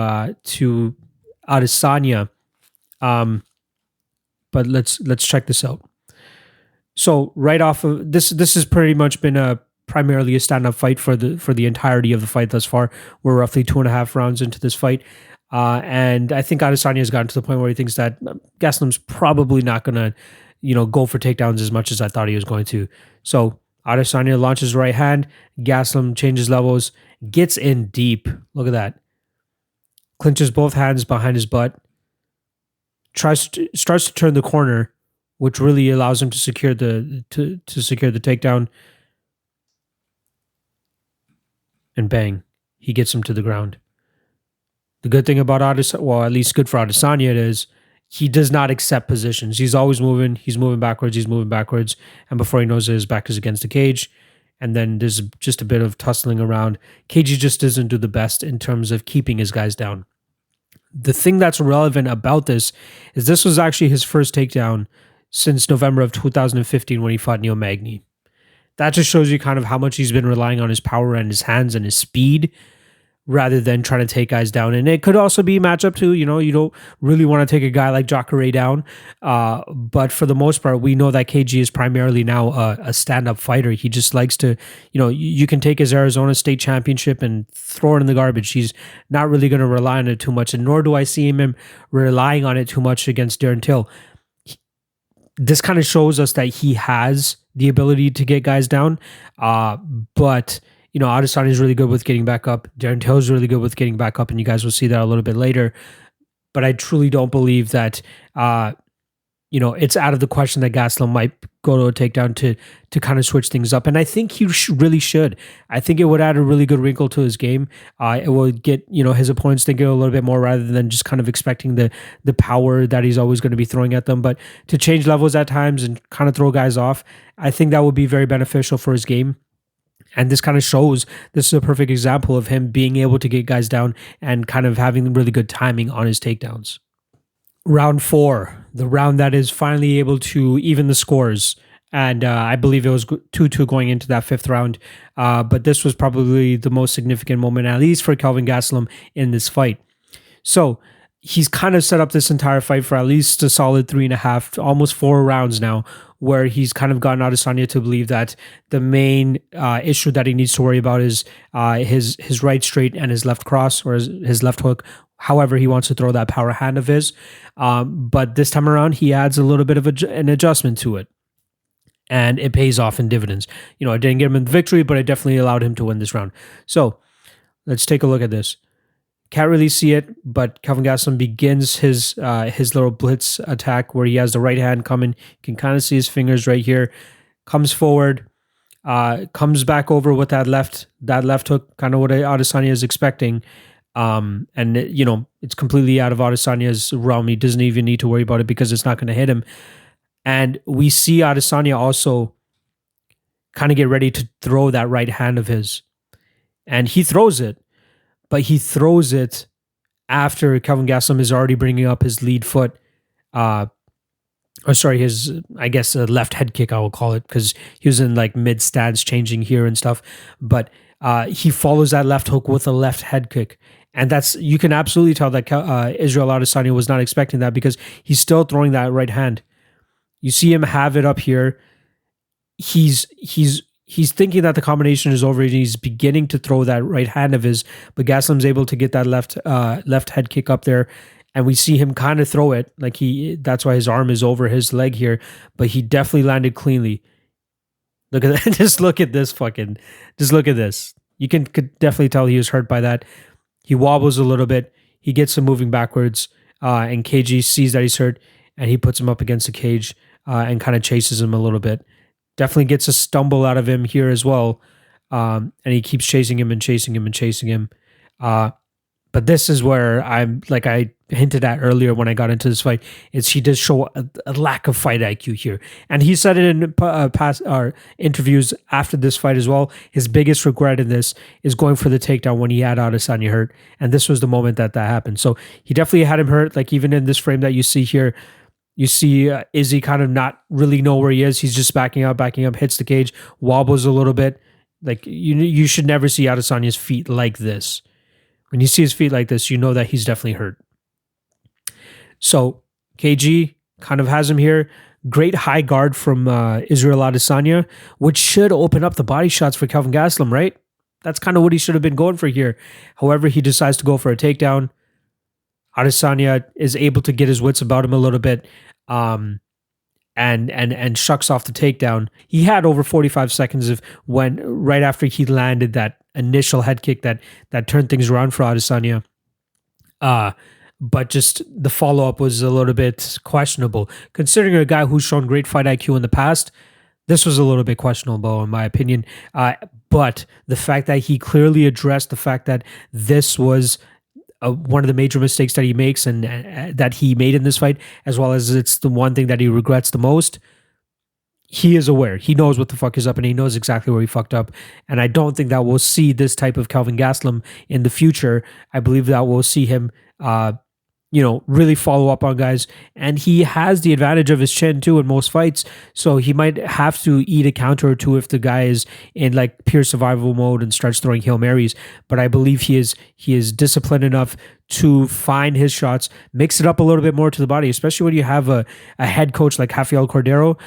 A: Adesanya. But let's check this out. So right off of this has pretty much been primarily a stand-up fight for the entirety of the fight thus far. We're roughly 2.5 rounds into this fight. And I think Adesanya has gotten to the point where he thinks that Gastelum's probably not going to, go for takedowns as much as I thought he was going to. So Adesanya launches right hand. Gastelum changes levels, gets in deep. Look at that. Clinches both hands behind his butt. Starts to turn the corner, which really allows him to secure the takedown. And bang, he gets him to the ground. The good thing about Adesanya, well, at least good for Adesanya, it is he does not accept positions. He's always moving. He's moving backwards. And before he knows it, his back is against the cage. And then there's just a bit of tussling around. KG just doesn't do the best in terms of keeping his guys down. The thing that's relevant about this is this was actually his first takedown since November of 2015 when he fought Neil Magny. That just shows you kind of how much he's been relying on his power and his hands and his speed rather than trying to take guys down. And it could also be matchup too. You don't really want to take a guy like Jacare down. But for the most part, we know that KG is primarily now a stand-up fighter. He just likes to, you can take his Arizona State Championship and throw it in the garbage. He's not really going to rely on it too much. And nor do I see him relying on it too much against Darren Till. This kind of shows us that he has the ability to get guys down. But Adesanya is really good with getting back up. Darren Till is really good with getting back up, and you guys will see that a little bit later. But I truly don't believe that, it's out of the question that Gastelum might go to a takedown to kind of switch things up. And I think he really should. I think it would add a really good wrinkle to his game. It will get, his opponents thinking a little bit more rather than just kind of expecting the power that he's always going to be throwing at them. But to change levels at times and kind of throw guys off, I think that would be very beneficial for his game. And this kind of shows, this is a perfect example of him being able to get guys down and kind of having really good timing on his takedowns. Round 4, the round that is finally able to even the scores. And I believe it was 2-2 going into that 5th round. But this was probably the most significant moment, at least for Kelvin Gastelum in this fight. So he's kind of set up this entire fight for at least a solid 3.5, almost 4 rounds now, where he's kind of gotten Adesanya to believe that the main issue that he needs to worry about is his right straight and his left cross or his left hook, however he wants to throw that power hand of his. But this time around, he adds a little bit of an adjustment to it. And it pays off in dividends. It didn't get him in the victory, but it definitely allowed him to win this round. So Let's take a look at this. Can't really see it, but Kelvin Gastelum begins his little blitz attack where he has the right hand coming. You can kind of see his fingers right here. Comes forward, comes back over with that left hook, kind of what Adesanya is expecting. And it's completely out of Adesanya's realm. He doesn't even need to worry about it because it's not going to hit him. And we see Adesanya also kind of get ready to throw that right hand of his. And he throws it, but he throws it after Kelvin Gastelum is already bringing up his lead foot. His, I guess, left head kick, I will call it, because he was in like mid stance changing here and stuff. But he follows that left hook with a left head kick. And you can absolutely tell that Israel Adesanya was not expecting that because he's still throwing that right hand. You see him have it up here. He's thinking that the combination is over and he's beginning to throw that right hand of his, but Gastelum's able to get that left head kick up there. And we see him kind of throw it like that's why his arm is over his leg here, but he definitely landed cleanly. Look at that. Just look at this. You could definitely tell he was hurt by that. He wobbles a little bit. He gets him moving backwards. And KG sees that he's hurt and he puts him up against the cage and kind of chases him a little bit. Definitely gets a stumble out of him here as well. And he keeps chasing him and chasing him and chasing him. But this is where I'm, like I hinted at earlier when I got into this fight, is he does show a lack of fight IQ here. And he said it in past interviews after this fight as well. His biggest regret in this is going for the takedown when he had Adesanya hurt. And this was the moment that happened. So he definitely had him hurt. Like even in this frame that you see here, you see Izzy kind of not really know where he is. He's just backing up, hits the cage, wobbles a little bit. Like you should never see Adesanya's feet like this. When you see his feet like this, you know that he's definitely hurt. So KG kind of has him here. Great high guard from Israel Adesanya, which should open up the body shots for Kelvin Gastelum, right? That's kind of what he should have been going for here. However, he decides to go for a takedown. Adesanya is able to get his wits about him a little bit and shucks off the takedown. He had over 45 seconds of when right after he landed that initial head kick that turned things around for Adesanya. But just the follow-up was a little bit questionable. Considering a guy who's shown great fight IQ in the past, this was a little bit questionable in my opinion. But the fact that he clearly addressed the fact that this was one of the major mistakes that he makes and that he made in this fight, as well as it's the one thing that he regrets the most. He is aware. He knows what the fuck is up and he knows exactly where he fucked up. And I don't think that we'll see this type of Kelvin Gastelum in the future. I believe that we'll see him, really follow up on guys. And he has the advantage of his chin too in most fights. So he might have to eat a counter or two if the guy is in like pure survival mode and starts throwing Hail Marys. But I believe he is disciplined enough to find his shots, mix it up a little bit more to the body, especially when you have a head coach like Rafael Cordero.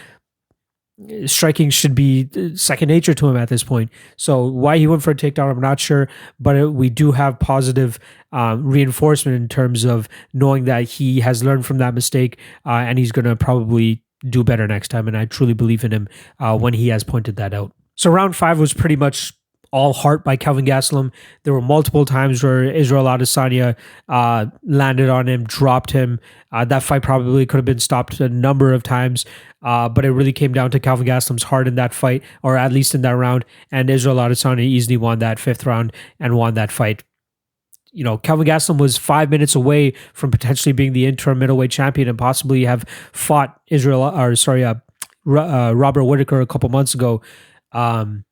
A: Striking should be second nature to him at this point. So why he went for a takedown, I'm not sure, but we do have positive reinforcement in terms of knowing that he has learned from that mistake and he's going to probably do better next time. And I truly believe in him when he has pointed that out. So round 5 was pretty much all heart by Kelvin Gastelum. There were multiple times where Israel Adesanya landed on him, dropped him. That fight probably could have been stopped a number of times, but it really came down to Kelvin Gastelum's heart in that fight, or at least in that round, and Israel Adesanya easily won that 5th round and won that fight. Kelvin Gastelum was 5 minutes away from potentially being the interim middleweight champion and possibly have fought Robert Whittaker a couple months ago.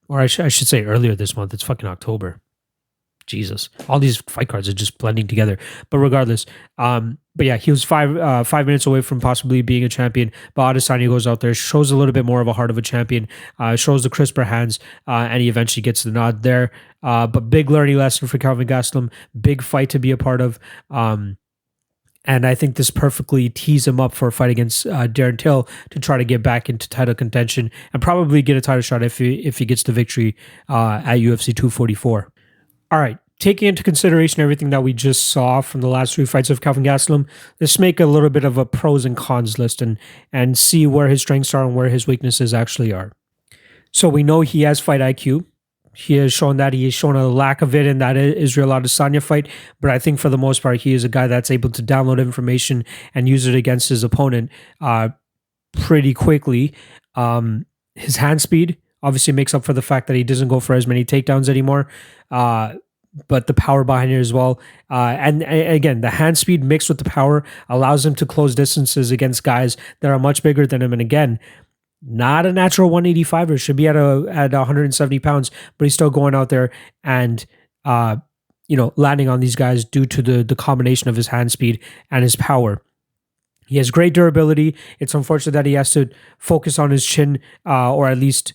A: Or I should say earlier this month. It's fucking October. Jesus. All these fight cards are just blending together. But regardless, but yeah, he was 5 minutes away from possibly being a champion. But Adesanya goes out there, shows a little bit more of a heart of a champion, shows the crisper hands, and he eventually gets the nod there. But big learning lesson for Kelvin Gastelum. Big fight to be a part of. And I think this perfectly tees him up for a fight against Darren Till to try to get back into title contention and probably get a title shot if he gets the victory at UFC 244. All right, taking into consideration everything that we just saw from the last 3 fights of Kelvin Gastelum, let's make a little bit of a pros and cons list and see where his strengths are and where his weaknesses actually are. So we know he has fight IQ. He has shown that. He has shown a lack of it in that Israel Adesanya fight. But I think for the most part, he is a guy that's able to download information and use it against his opponent pretty quickly. His hand speed obviously makes up for the fact that he doesn't go for as many takedowns anymore. But the power behind it as well. And again, the hand speed mixed with the power allows him to close distances against guys that are much bigger than him. And again, not a natural 185er, should be at 170 pounds, but he's still going out there and landing on these guys due to the combination of his hand speed and his power. He has great durability. It's unfortunate that he has to focus on his chin, or at least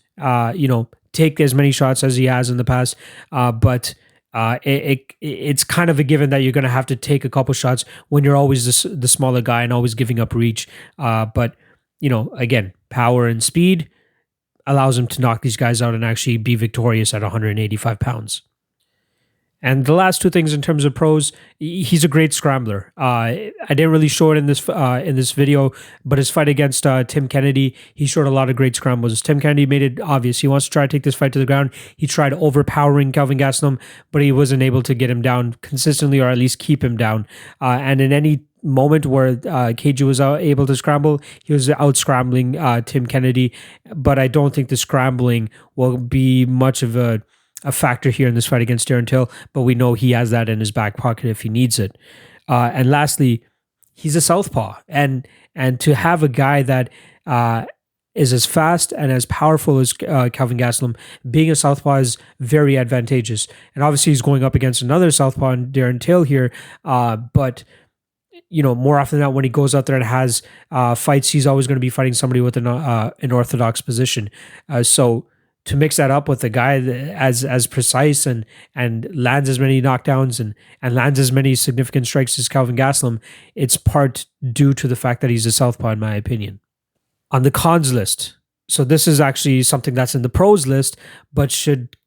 A: take as many shots as he has in the past. But it's kind of a given that you're going to have to take a couple shots when you're always the smaller guy and always giving up reach. But again, power and speed allows him to knock these guys out and actually be victorious at 185 pounds. And the last two things in terms of pros, he's a great scrambler. I didn't really show it in this video, but his fight against Tim Kennedy, he showed a lot of great scrambles. Tim Kennedy made it obvious he wants to try to take this fight to the ground. He tried overpowering Kelvin Gastelum, but he wasn't able to get him down consistently, or at least keep him down. And in any moment where KG was able to scramble, he was out scrambling Tim Kennedy. But I don't think the scrambling will be much of a factor here in this fight against Darren Till, but we know he has that in his back pocket if he needs it. And lastly, he's a southpaw, and to have a guy that is as fast and as powerful as Kelvin Gastelum, being a southpaw is very advantageous. And obviously, he's going up against another southpaw, Darren Till here, but more often than not, when he goes out there and has fights, he's always going to be fighting somebody with an orthodox position. So to mix that up with a guy as precise and lands as many knockdowns and lands as many significant strikes as Kelvin Gastelum, it's part due to the fact that he's a southpaw, in my opinion. On the cons list, so this is actually something that's in the pros list, but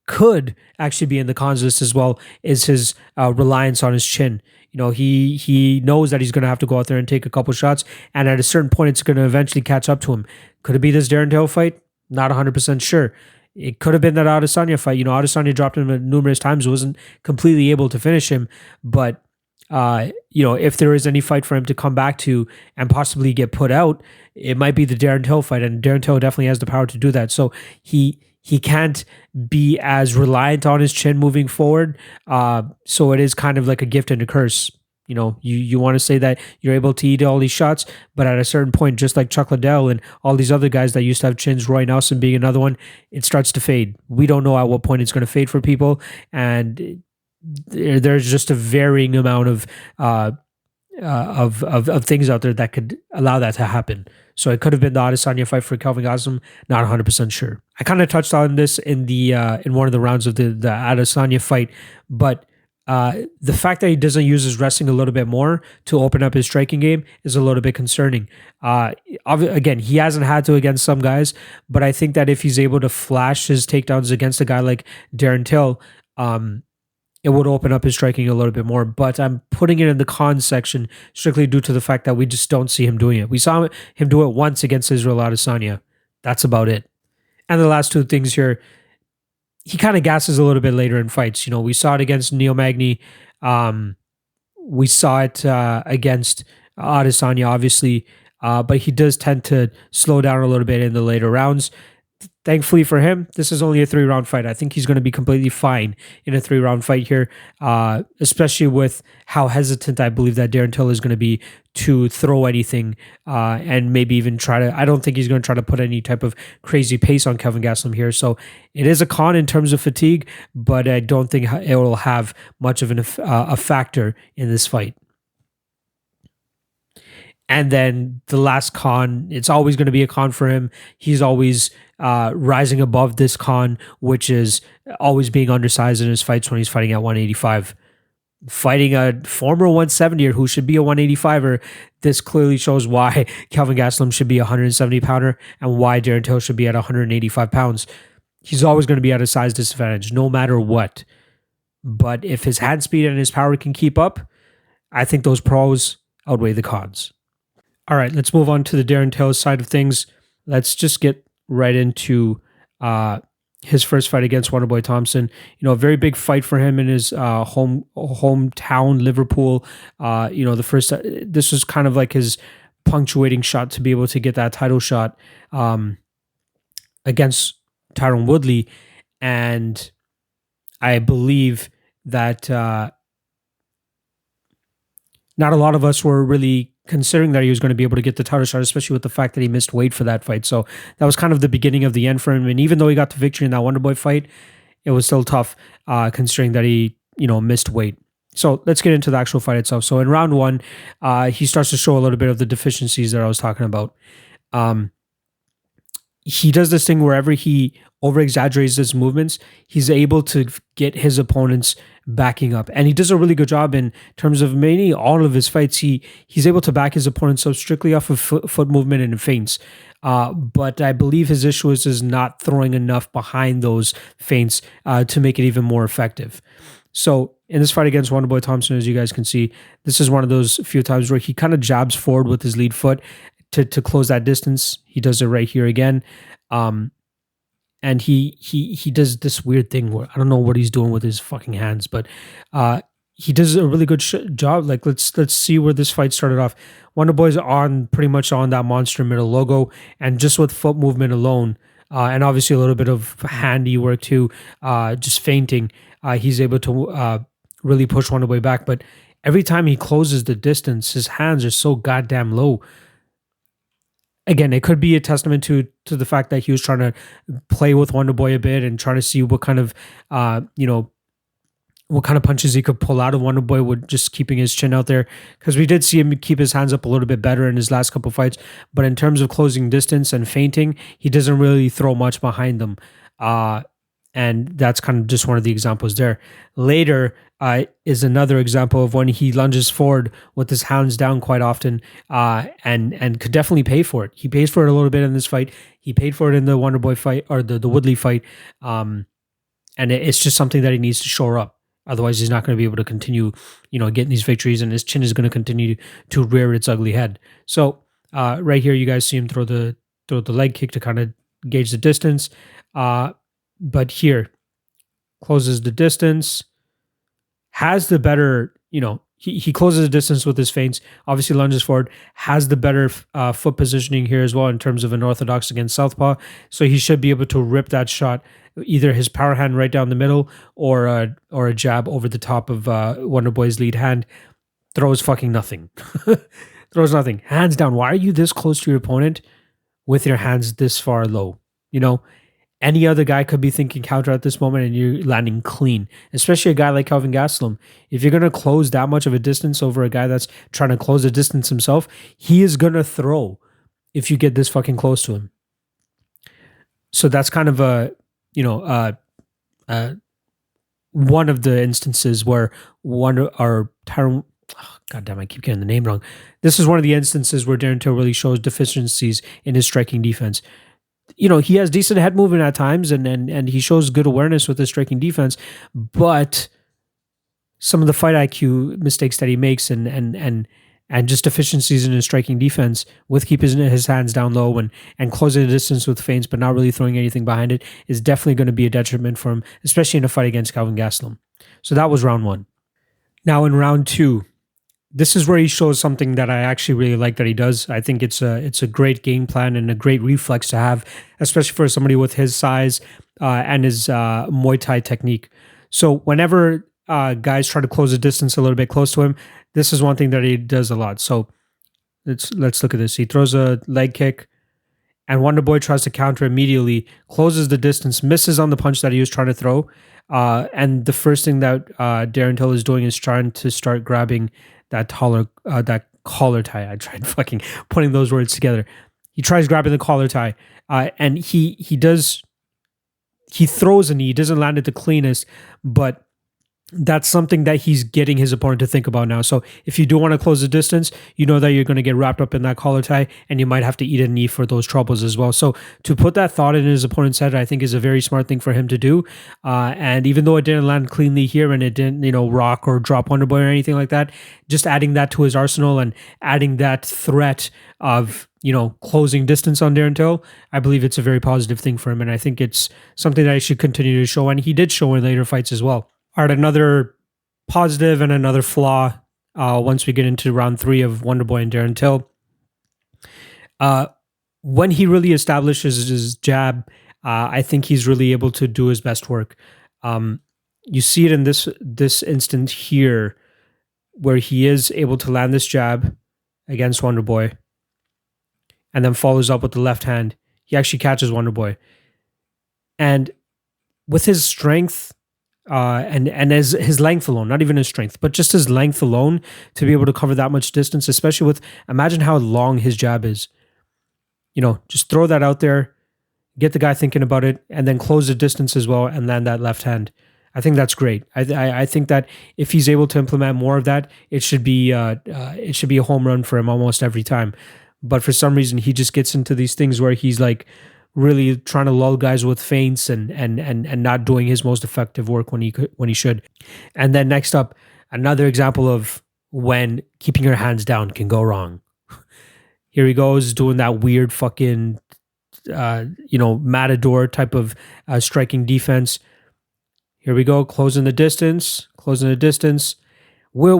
A: could actually be in the cons list as well, is his reliance on his chin. He knows that he's going to have to go out there and take a couple shots, and at a certain point, it's going to eventually catch up to him. Could it be this Darren Till fight? Not 100% sure. It could have been that Adesanya fight. Adesanya dropped him numerous times, wasn't completely able to finish him. But, if there is any fight for him to come back to and possibly get put out, it might be the Darren Till fight. And Darren Till definitely has the power to do that. So he can't be as reliant on his chin moving forward. So it is kind of like a gift and a curse. You want to say that you're able to eat all these shots, but at a certain point, just like Chuck Liddell and all these other guys that used to have chins, Roy Nelson being another one, it starts to fade. We don't know at what point it's going to fade for people, and there's just a varying amount of things out there that could allow that to happen. So it could have been the Adesanya fight for Kelvin Gastelum. Not 100% sure. I kind of touched on this in one of the rounds of the Adesanya fight, but the fact that he doesn't use his wrestling a little bit more to open up his striking game is a little bit concerning. Again, he hasn't had to against some guys, but I think that if he's able to flash his takedowns against a guy like Darren Till, it would open up his striking a little bit more. But I'm putting it in the cons section strictly due to the fact that we just don't see him doing it. We saw him do it once against Israel Adesanya. That's about it. And the last two things here, he kind of gasses a little bit later in fights. We saw it against Neil Magny. We saw it against Adesanya, obviously, but he does tend to slow down a little bit in the later rounds. Thankfully for him, this is only a 3-round fight. I think he's going to be completely fine in a 3-round fight here, especially with how hesitant I believe that Darren Till is going to be to throw anything and maybe even I don't think he's going to try to put any type of crazy pace on Kelvin Gastelum here. So it is a con in terms of fatigue, but I don't think it will have much of a factor in this fight. And then the last con, it's always going to be a con for him. He's always rising above this con, which is always being undersized in his fights when he's fighting at 185. Fighting a former 170er who should be a 185er, this clearly shows why Kelvin Gastelum should be a 170-pounder and why Darren Till should be at 185 pounds. He's always going to be at a size disadvantage, no matter what. But if his hand speed and his power can keep up, I think those pros outweigh the cons. All right, let's move on to the Darren Till side of things. Let's just get right into his first fight against Wonderboy Thompson. A very big fight for him in his hometown, Liverpool. The first this was kind of like his punctuating shot to be able to get that title shot against Tyron Woodley, and I believe that not a lot of us were really considering that he was going to be able to get the title shot, especially with the fact that he missed weight for that fight. So that was kind of the beginning of the end for him. And even though he got the victory in that Wonderboy fight, it was still tough considering that he, missed weight. So let's get into the actual fight itself. So in round one, he starts to show a little bit of the deficiencies that I was talking about. He does this thing wherever he over-exaggerates his movements, he's able to get his opponents backing up. And he does a really good job in terms of mainly all of his fights. He's able to back his opponents up strictly off of foot movement and feints. But I believe his issue is not throwing enough behind those feints to make it even more effective. So in this fight against Wonderboy Thompson, as you guys can see, this is one of those few times where he kind of jabs forward with his lead foot to close that distance. He does it right here again. And he does this weird thing where I don't know what he's doing with his fucking hands, but he does a really good job. Like let's see where this fight started off. Wonderboy's on pretty much on that monster middle logo, and just with foot movement alone, and obviously a little bit of handy work too, just feinting, he's able to really push Wonderboy back. But every time he closes the distance, his hands are so goddamn low. Again, it could be a testament to the fact that he was trying to play with Wonderboy a bit and trying to see what kind of what kind of punches he could pull out of Wonderboy with just keeping his chin out there. Because we did see him keep his hands up a little bit better in his last couple of fights, but in terms of closing distance and feinting, he doesn't really throw much behind them. And that's kind of just one of the examples there. Later is another example of when he lunges forward with his hands down quite often, and could definitely pay for it. He pays for it a little bit in this fight. He paid for it in the Wonderboy fight, or the Woodley fight, and it's just something that he needs to shore up. Otherwise, he's not going to be able to continue, getting these victories, and his chin is going to continue to rear its ugly head. So right here, you guys see him throw the leg kick to kind of gauge the distance. But here, closes the distance, has the better, he closes the distance with his feints, obviously lunges forward, has the better foot positioning here as well in terms of an orthodox against southpaw. So he should be able to rip that shot, either his power hand right down the middle or a jab over the top of Wonderboy's lead hand. Throws fucking nothing. Throws nothing. Hands down. Why are you this close to your opponent with your hands this far low? Any other guy could be thinking counter at this moment and you're landing clean, especially a guy like Kelvin Gastelum. If you're going to close that much of a distance over a guy that's trying to close a distance himself, he is going to throw if you get this fucking close to him. So that's kind of one of the instances where Tyron, God damn, I keep getting the name wrong. This is one of the instances where Darren Till really shows deficiencies in his striking defense. He has decent head movement at times, and he shows good awareness with his striking defense, but some of the fight IQ mistakes that he makes and just deficiencies in his striking defense with keeping his hands down low and closing the distance with feints, but not really throwing anything behind it, is definitely going to be a detriment for him, especially in a fight against Kelvin Gastelum. So that was round one. Now in round two, this is where he shows something that I actually really like that he does. I think it's a great game plan and a great reflex to have, especially for somebody with his size and his Muay Thai technique. So whenever guys try to close the distance a little bit close to him, this is one thing that he does a lot. So let's look at this. He throws a leg kick, and Wonderboy tries to counter immediately, closes the distance, misses on the punch that he was trying to throw. And the first thing that Darren Till is doing is trying to start grabbing that collar tie. I tried fucking putting those words together. He tries grabbing the collar tie, and he throws a knee. He doesn't land it the cleanest, but that's something that he's getting his opponent to think about now. So if you do want to close the distance, you know that you're going to get wrapped up in that collar tie, and you might have to eat a knee for those troubles as well. So to put that thought in his opponent's head, I think is a very smart thing for him to do. And even though it didn't land cleanly here and it didn't, rock or drop Wonderboy or anything like that, just adding that to his arsenal and adding that threat of closing distance on Darren Till, I believe it's a very positive thing for him, and I think it's something that I should continue to show, and he did show in later fights as well. All right, another positive and another flaw once we get into round 3 of Wonderboy and Darren Till. When he really establishes his jab, I think he's really able to do his best work. You see it in this instant here, where he is able to land this jab against Wonderboy, and then follows up with the left hand. He actually catches Wonderboy, and with his strength. And as his length alone, not even his strength, but just his length alone to be able to cover that much distance, especially imagine how long his jab is. Just throw that out there, get the guy thinking about it, and then close the distance as well and land that left hand. I think that's great. I think that if he's able to implement more of that, it should be a home run for him almost every time. But for some reason, he just gets into these things where he's like really trying to lull guys with feints and not doing his most effective work when he should. And then next up, another example of when keeping your hands down can go wrong. Here he goes doing that weird fucking matador type of striking defense. Here we go, closing the distance. What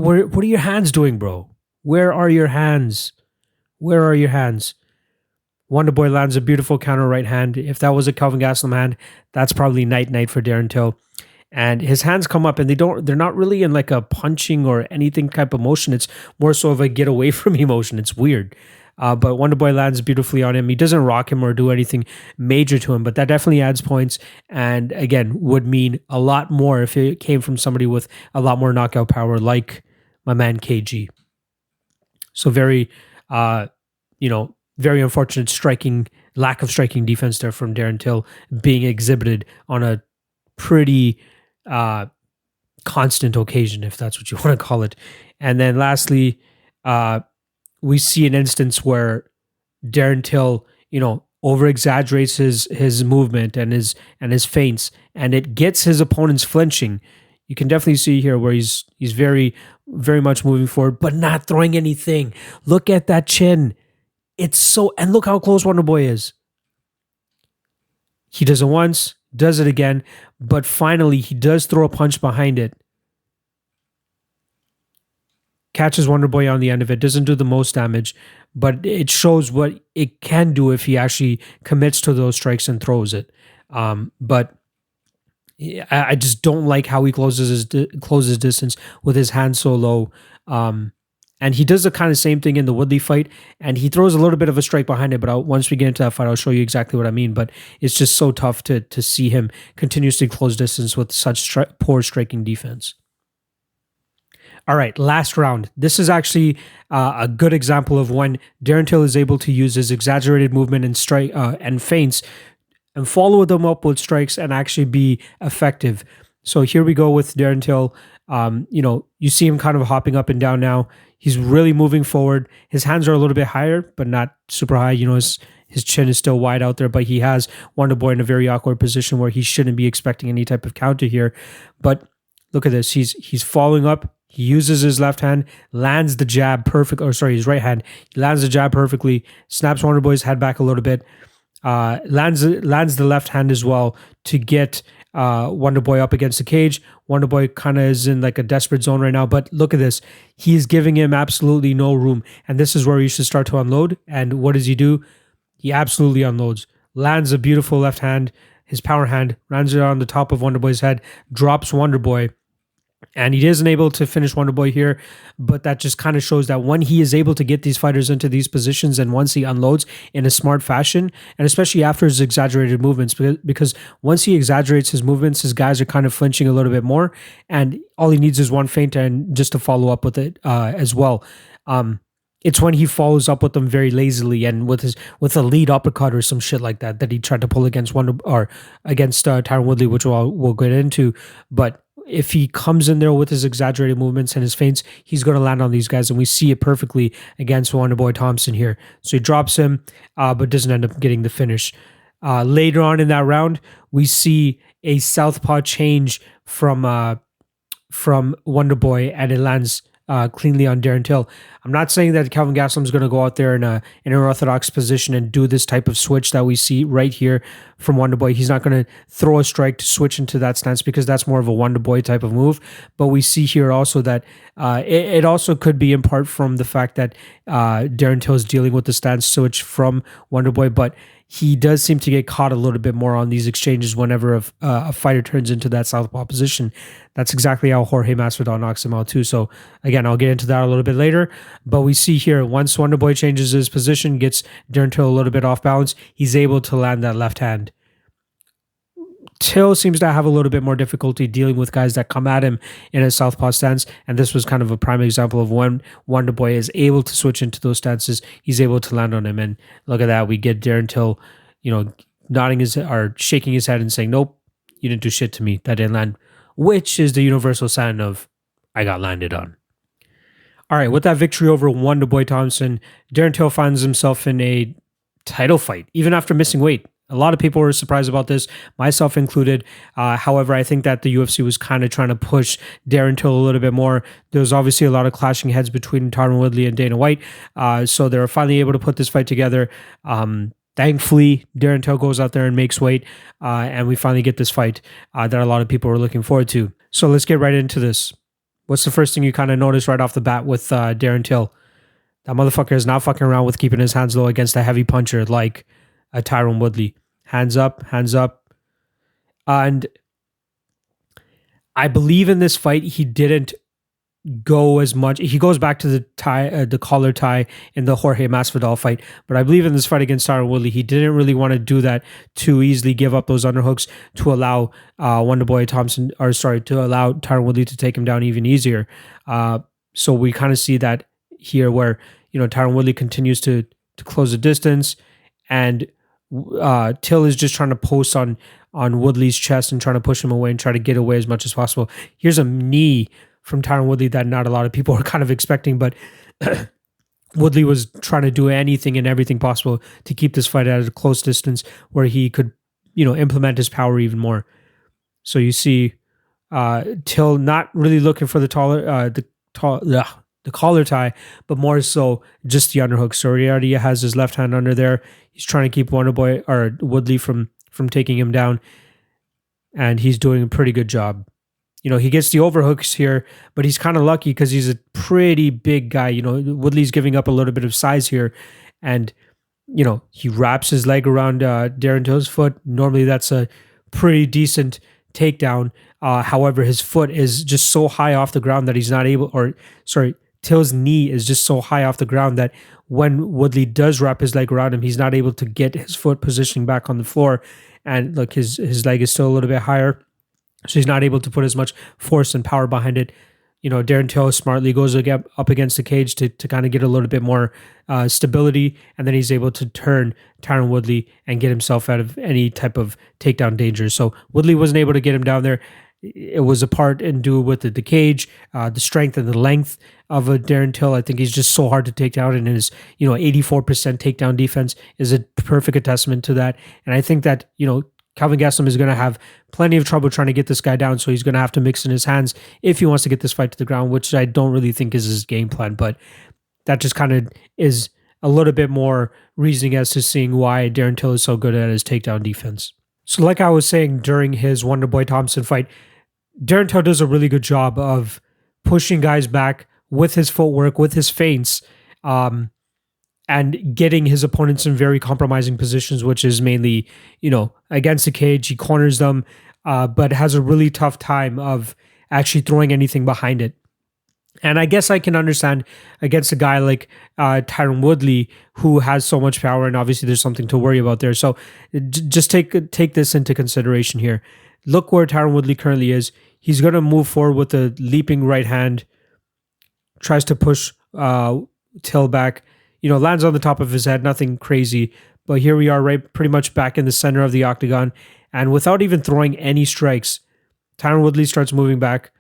A: are your hands doing, bro? Where are your hands? Wonderboy lands a beautiful counter right hand. If that was a Kelvin Gastelum hand, that's probably night for Darren Till. And his hands come up and they're not really in like a punching or anything type of motion. It's more so of a get away from me motion. It's weird. But Wonderboy lands beautifully on him. He doesn't rock him or do anything major to him, but that definitely adds points. And again, would mean a lot more if it came from somebody with a lot more knockout power like my man KG. So very, very unfortunate lack of striking defense there from Darren Till being exhibited on a pretty constant occasion, if that's what you want to call it. And then lastly, we see an instance where Darren Till, over exaggerates his movement and his feints, and it gets his opponents flinching. You can definitely see here where he's very, very much moving forward, but not throwing anything. Look at that chin. And look how close Wonderboy is. He does it once, does it again, but finally he does throw a punch behind it. Catches Wonderboy on the end of it, doesn't do the most damage, but it shows what it can do if he actually commits to those strikes and throws it. But I just don't like how he closes distance with his hand so low. And he does the kind of same thing in the Woodley fight, and he throws a little bit of a strike behind it, but once we get into that fight, I'll show you exactly what I mean. But it's just so tough to see him continuously close distance with such poor striking defense. All right, last round. This is actually a good example of when Darren Till is able to use his exaggerated movement and strike and feints and follow them up with strikes and actually be effective. So here we go with Darren Till. You see him kind of hopping up and down now. He's really moving forward. His hands are a little bit higher, but not super high. His chin is still wide out there, but he has Wonderboy in a very awkward position where he shouldn't be expecting any type of counter here. But look at this. He's following up. He uses his left hand, lands the jab his right hand. He lands the jab perfectly, snaps Wonderboy's head back a little bit, lands the left hand as well to get Wonderboy up against the cage. Wonderboy kind of is in like a desperate zone right now, but look at this. He's giving him absolutely no room, and this is where you should start to unload. And what does he do? He absolutely unloads. Lands a beautiful left hand, his power hand, lands it on the top of Wonderboy's head, drops Wonderboy. And he isn't able to finish Wonderboy here, but that just kind of shows that when he is able to get these fighters into these positions and once he unloads in a smart fashion, and especially after his exaggerated movements, because once he exaggerates his movements, his guys are kind of flinching a little bit more, and all he needs is one feint and just to follow up with it as well. It's when he follows up with them very lazily and with a lead uppercut or some shit like that he tried to pull against Tyron Woodley, which we'll get into, but if he comes in there with his exaggerated movements and his feints, he's going to land on these guys. And we see it perfectly against Wonderboy Thompson here. So he drops him, but doesn't end up getting the finish. Later on in that round, we see a southpaw change from Wonderboy, and it lands cleanly on Darren Till. I'm not saying that Kelvin Gastelum is going to go out there in an unorthodox position and do this type of switch that we see right here from Wonderboy. He's not going to throw a strike to switch into that stance because that's more of a Wonderboy type of move. But we see here also that it also could be in part from the fact that Darren Till is dealing with the stance switch from Wonderboy, but he does seem to get caught a little bit more on these exchanges whenever a fighter turns into that southpaw position. That's exactly how Jorge Masvidal knocks him out too. So again, I'll get into that a little bit later. But we see here, once Wonderboy changes his position, gets Darren Till a little bit off balance, he's able to land that left hand. Till seems to have a little bit more difficulty dealing with guys that come at him in a southpaw stance, and this was kind of a prime example of when Wonderboy is able to switch into those stances, he's able to land on him. And look at that, we get Darren Till, nodding his or shaking his head and saying, "Nope, you didn't do shit to me. That didn't land," which is the universal sign of "I got landed on." All right, with that victory over Wonderboy Thompson, Darren Till finds himself in a title fight, even after missing weight. A lot of people were surprised about this, myself included. However, I think that the UFC was kind of trying to push Darren Till a little bit more. There was obviously a lot of clashing heads between Tyron Woodley and Dana White. So they were finally able to put this fight together. Thankfully, Darren Till goes out there and makes weight. And we finally get this fight that a lot of people were looking forward to. So let's get right into this. What's the first thing you kind of notice right off the bat with Darren Till? That motherfucker is not fucking around with keeping his hands low against a heavy puncher like Tyron Woodley. Hands up. And I believe in this fight, he didn't go as much. He goes back to the collar tie in the Jorge Masvidal fight. But I believe in this fight against Tyron Woodley, he didn't really want to do that to easily give up those underhooks to allow Wonderboy Thompson, to allow Tyron Woodley to take him down even easier. So we kind of see that here where, Tyron Woodley continues to close the distance, and Till is just trying to post on Woodley's chest and trying to push him away and try to get away as much as possible. Here's a knee from Tyron Woodley that not a lot of people are kind of expecting, but Woodley was trying to do anything and everything possible to keep this fight at a close distance where he could, implement his power even more. So you see Till not really looking for the collar tie, but more so just the underhook. So he already has his left hand under there. He's trying to keep Woodley from taking him down, and he's doing a pretty good job. He gets the overhooks here, but he's kind of lucky because he's a pretty big guy. Woodley's giving up a little bit of size here, and he wraps his leg around Darren Till's foot. Normally, that's a pretty decent takedown. However, his foot is just so high off the ground that he's not able, Till's knee is just so high off the ground that when Woodley does wrap his leg around him, he's not able to get his foot positioning back on the floor. And look, his leg is still a little bit higher, so he's not able to put as much force and power behind it. Darren Till smartly goes up against the cage to kind of get a little bit more stability, and then he's able to turn Tyron Woodley and get himself out of any type of takedown danger. So Woodley wasn't able to get him down there. It was a part and do with the cage, the strength and the length of a Darren Till. I think he's just so hard to take down, and his 84% takedown defense is a perfect testament to that. And I think that Kelvin Gastelum is going to have plenty of trouble trying to get this guy down, so he's going to have to mix in his hands if he wants to get this fight to the ground, which I don't really think is his game plan. But that just kind of is a little bit more reasoning as to seeing why Darren Till is so good at his takedown defense. So like I was saying during his Wonderboy Thompson fight, Darren Till does a really good job of pushing guys back with his footwork, with his feints, and getting his opponents in very compromising positions, which is mainly, against the cage. He corners them, but has a really tough time of actually throwing anything behind it. And I guess I can understand against a guy like Tyron Woodley, who has so much power, and obviously there's something to worry about there. So just take this into consideration here. Look where Tyron Woodley currently is. He's going to move forward with a leaping right hand, tries to push Till back, lands on the top of his head, nothing crazy. But here we are, right, pretty much back in the center of the octagon. And without even throwing any strikes, Tyron Woodley starts moving back.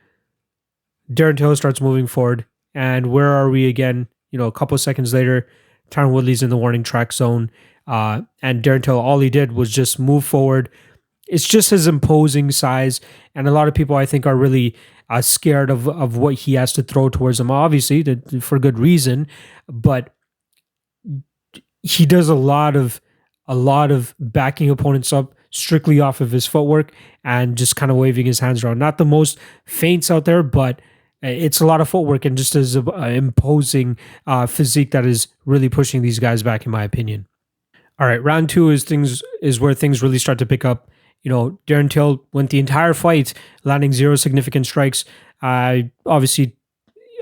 A: Darren Till starts moving forward. And where are we again? A couple of seconds later, Tyron Woodley's in the warning track zone. And Darren Till, all he did was just move forward. It's just his imposing size. And a lot of people, I think, are really scared of what he has to throw towards them, obviously, for good reason. But he does a lot of backing opponents up strictly off of his footwork and just kind of waving his hands around. Not the most feints out there, but it's a lot of footwork and just as imposing physique that is really pushing these guys back, in my opinion. All right, round two is where things really start to pick up. Darren Till went the entire fight landing zero significant strikes. I obviously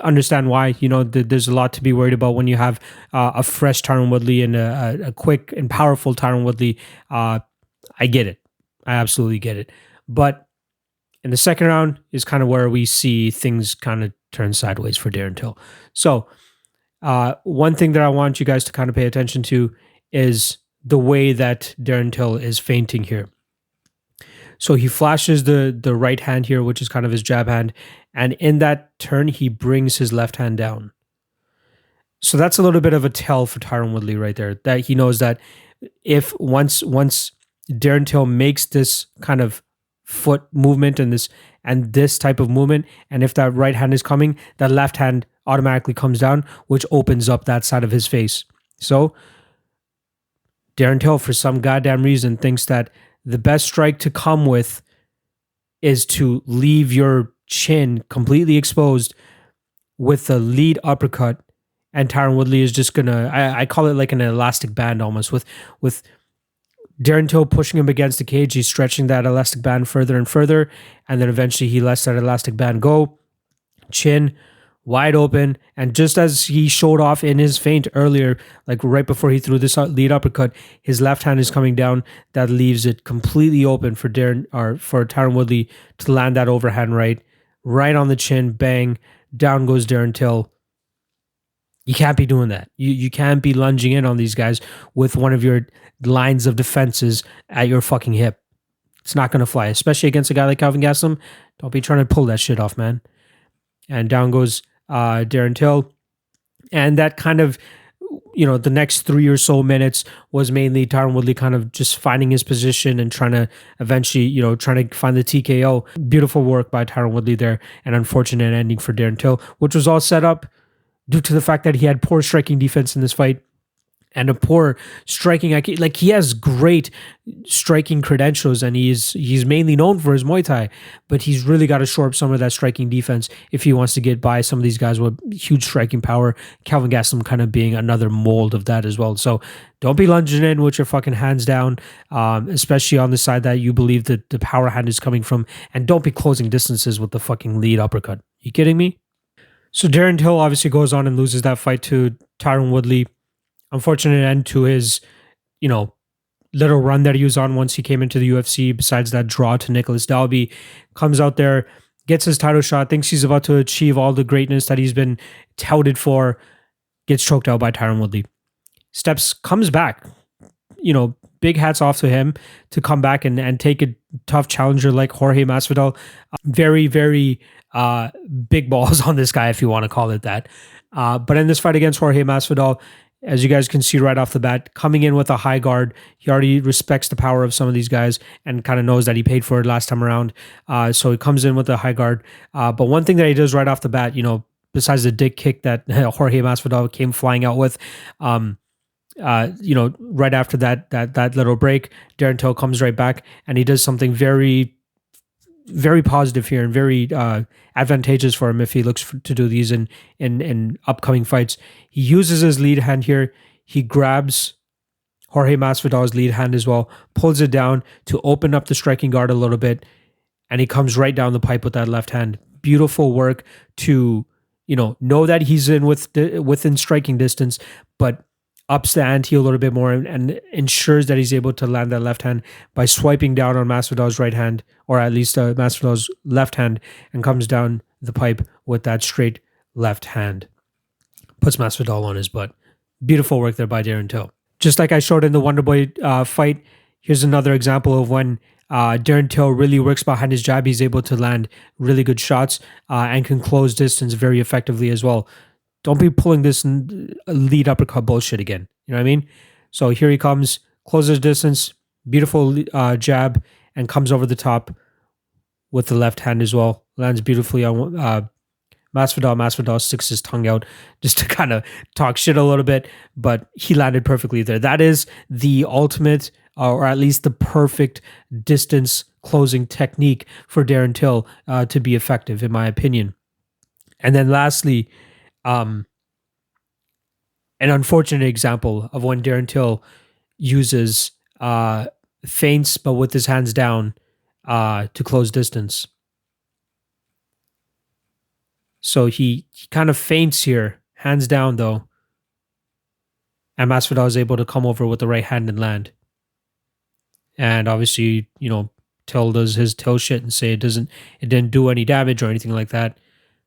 A: understand why. There's a lot to be worried about when you have a fresh Tyron Woodley and a quick and powerful Tyron Woodley. I get it. I absolutely get it. But in the second round is kind of where we see things kind of turn sideways for Darren Till. So one thing that I want you guys to kind of pay attention to is the way that Darren Till is feinting here. So he flashes the right hand here, which is kind of his jab hand. And in that turn, he brings his left hand down. So that's a little bit of a tell for Tyron Woodley right there, that he knows that if once Darren Till makes this kind of foot movement and this type of movement, and if that right hand is coming, that left hand automatically comes down, which opens up that side of his face. So Darren Till, for some goddamn reason, thinks that the best strike to come with is to leave your chin completely exposed with the lead uppercut, and Tyron Woodley is just gonna, I call it like an elastic band almost, with Darren Till pushing him against the cage. He's stretching that elastic band further and further, and then eventually he lets that elastic band go. Chin wide open, and just as he showed off in his feint earlier, like right before he threw this lead uppercut, his left hand is coming down. That leaves it completely open for Tyron Woodley to land that overhand right on the chin. Bang, down goes Darren Till. You can't be doing that. You can't be lunging in on these guys with one of your lines of defenses at your fucking hip. It's not going to fly, especially against a guy like Kelvin Gastelum. Don't be trying to pull that shit off, man. And down goes Darren Till. And that kind of, the next 3 or so minutes was mainly Tyron Woodley kind of just finding his position and trying to eventually, trying to find the TKO. Beautiful work by Tyron Woodley there. An unfortunate ending for Darren Till, which was all set up due to the fact that he had poor striking defense in this fight and a poor striking. Like, he has great striking credentials, and he's mainly known for his Muay Thai, but he's really got to shore up some of that striking defense if he wants to get by some of these guys with huge striking power. Kelvin Gastelum kind of being another mold of that as well. So don't be lunging in with your fucking hands down, especially on the side that you believe that the power hand is coming from, and don't be closing distances with the fucking lead uppercut. You kidding me? So Darren Till obviously goes on and loses that fight to Tyron Woodley. Unfortunate end to his, little run that he was on once he came into the UFC, besides that draw to Nicholas Dalby. Comes out there, gets his title shot, thinks he's about to achieve all the greatness that he's been touted for, gets choked out by Tyron Woodley. Comes back. Big hats off to him to come back and take a tough challenger like Jorge Masvidal. Very, very big balls on this guy, if you want to call it that. But in this fight against Jorge Masvidal, as you guys can see right off the bat, coming in with a high guard, he already respects the power of some of these guys and kind of knows that he paid for it last time around. So he comes in with a high guard. But one thing that he does right off the bat, besides the dick kick that Jorge Masvidal came flying out with, right after that little break, Darren Till comes right back and he does something very, very positive here and very advantageous for him if he looks to do these in upcoming fights. He uses his lead hand here. He grabs Jorge Masvidal's lead hand as well, pulls it down to open up the striking guard a little bit, and he comes right down the pipe with that left hand. Beautiful work to know that he's within striking distance, but ups the ante a little bit more and ensures that he's able to land that left hand by swiping down on Masvidal's right hand, or at least Masvidal's left hand, and comes down the pipe with that straight left hand. Puts Masvidal on his butt. Beautiful work there by Darren Till. Just like I showed in the Wonderboy fight, here's another example of when Darren Till really works behind his jab. He's able to land really good shots and can close distance very effectively as well. Don't be pulling this lead uppercut bullshit again. You know what I mean? So here he comes, closes distance, beautiful jab, and comes over the top with the left hand as well. Lands beautifully on Masvidal. Masvidal sticks his tongue out just to kind of talk shit a little bit, but he landed perfectly there. That is the ultimate, or at least the perfect distance closing technique for Darren Till to be effective, in my opinion. And then lastly, an unfortunate example of when Darren Till uses feints, but with his hands down to close distance. So he kind of feints here, hands down though, and Masvidal is able to come over with the right hand and land. And obviously, Till does his Till shit and say it didn't do any damage or anything like that.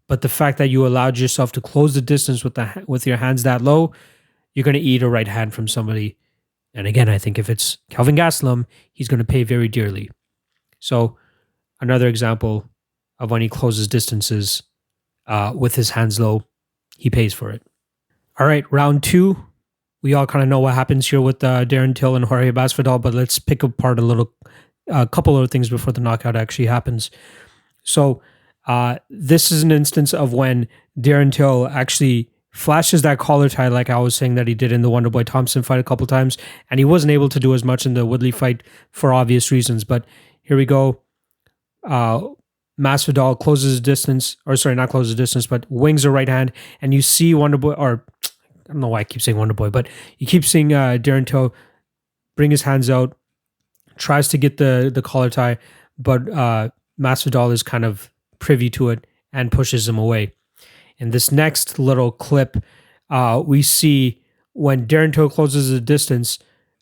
A: But the fact that you allowed yourself to close the distance with your hands that low, you're going to eat a right hand from somebody. And again, I think if it's Kelvin Gastelum, he's going to pay very dearly. So another example of when he closes distances with his hands low, he pays for it. All right, round 2. We all kind of know what happens here with Darren Till and Jorge Masvidal, but let's pick apart a couple of things before the knockout actually happens. So this is an instance of when Darren Till actually flashes that collar tie, like I was saying that he did in the Wonderboy Thompson fight a couple times, and he wasn't able to do as much in the Woodley fight for obvious reasons. But here we go. Masvidal closes distance, or sorry, not closes distance, but wings a right hand, and you see Wonderboy, or I don't know why I keep saying Wonderboy, but you keep seeing Darren Till bring his hands out, tries to get the collar tie, but Masvidal is kind of privy to it and pushes him away. In this next little clip, we see when Darren Till closes the distance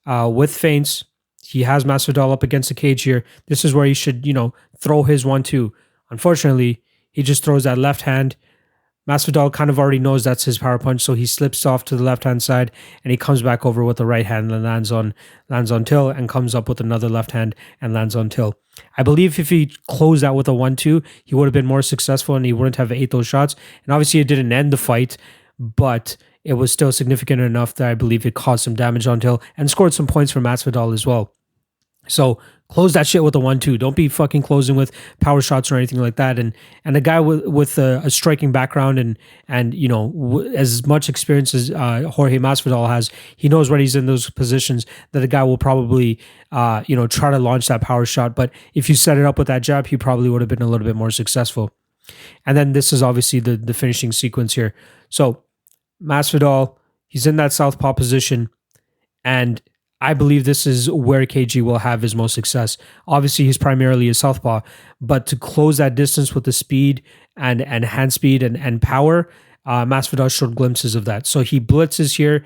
A: with feints, he has Masvidal up against the cage here. This is where he should, throw his 1-2. Unfortunately, he just throws that left hand. Masvidal kind of already knows that's his power punch, so he slips off to the left-hand side, and he comes back over with the right hand and lands on Till, and comes up with another left hand and lands on Till. I believe if he closed out with a 1-2, he would have been more successful and he wouldn't have ate those shots. And obviously it didn't end the fight, but it was still significant enough that I believe it caused some damage on Till and scored some points for Masvidal as well. So close that shit with a 1-2. Don't be fucking closing with power shots or anything like that. And a guy with a striking background and as much experience as Jorge Masvidal has, he knows when he's in those positions that a guy will probably try to launch that power shot. But if you set it up with that jab, he probably would have been a little bit more successful. And then this is obviously the finishing sequence here. So Masvidal, he's in that southpaw position, and I believe this is where KG will have his most success. Obviously, he's primarily a southpaw, but to close that distance with the speed and hand speed and power, Masvidal showed glimpses of that. So he blitzes here,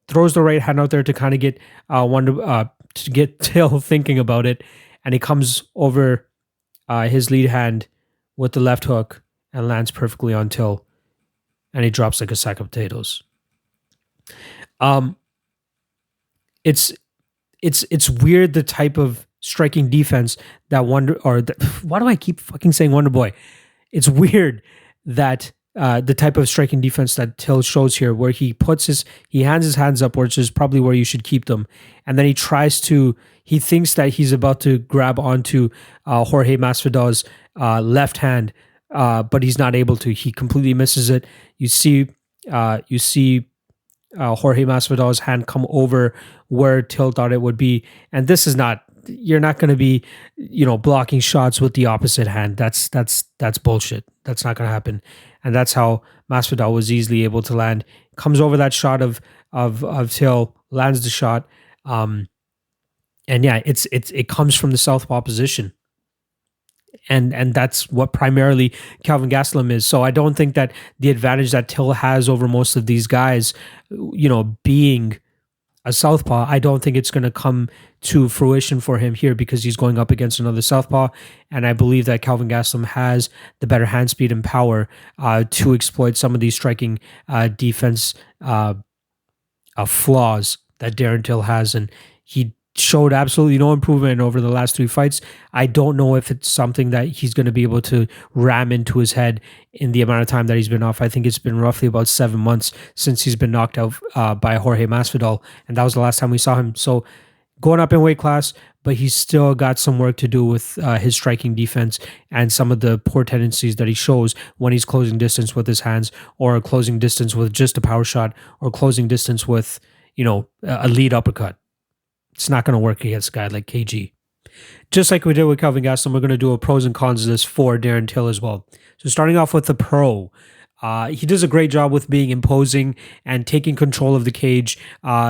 A: throws the right hand out there to kind of get to get Till thinking about it, and he comes over his lead hand with the left hook and lands perfectly on Till, and he drops like a sack of potatoes. It's weird the type of striking defense that why do I keep fucking saying Wonderboy? It's weird that the type of striking defense that Till shows here, where he hands his hands up, which is probably where you should keep them, and then he thinks that he's about to grab onto Jorge Masvidal's left hand, but he's not able to. He completely misses it. You see Jorge Masvidal's hand come over where Till thought it would be, and you're not going to be, blocking shots with the opposite hand. That's bullshit. That's not going to happen, and that's how Masvidal was easily able to land. Comes over that shot of Till, lands the shot, and yeah, it comes from the southpaw position. And that's what primarily Kelvin Gastelum is. So I don't think that the advantage that Till has over most of these guys, being a southpaw, I don't think it's going to come to fruition for him here, because he's going up against another southpaw. And I believe that Kelvin Gastelum has the better hand speed and power to exploit some of these striking defense flaws that Darren Till has. And he showed absolutely no improvement over the last three fights. I don't know if it's something that he's going to be able to ram into his head in the amount of time that he's been off. I think it's been roughly about 7 months since he's been knocked out by Jorge Masvidal, and that was the last time we saw him. So going up in weight class, but he's still got some work to do with his striking defense and some of the poor tendencies that he shows when he's closing distance with his hands, or closing distance with just a power shot, or closing distance with, a lead uppercut. It's not going to work against a guy like KG. Just like we did with Kelvin Gastelum, we're going to do a pros and cons list for Darren Till as well. So starting off with the pro, he does a great job with being imposing and taking control of the cage,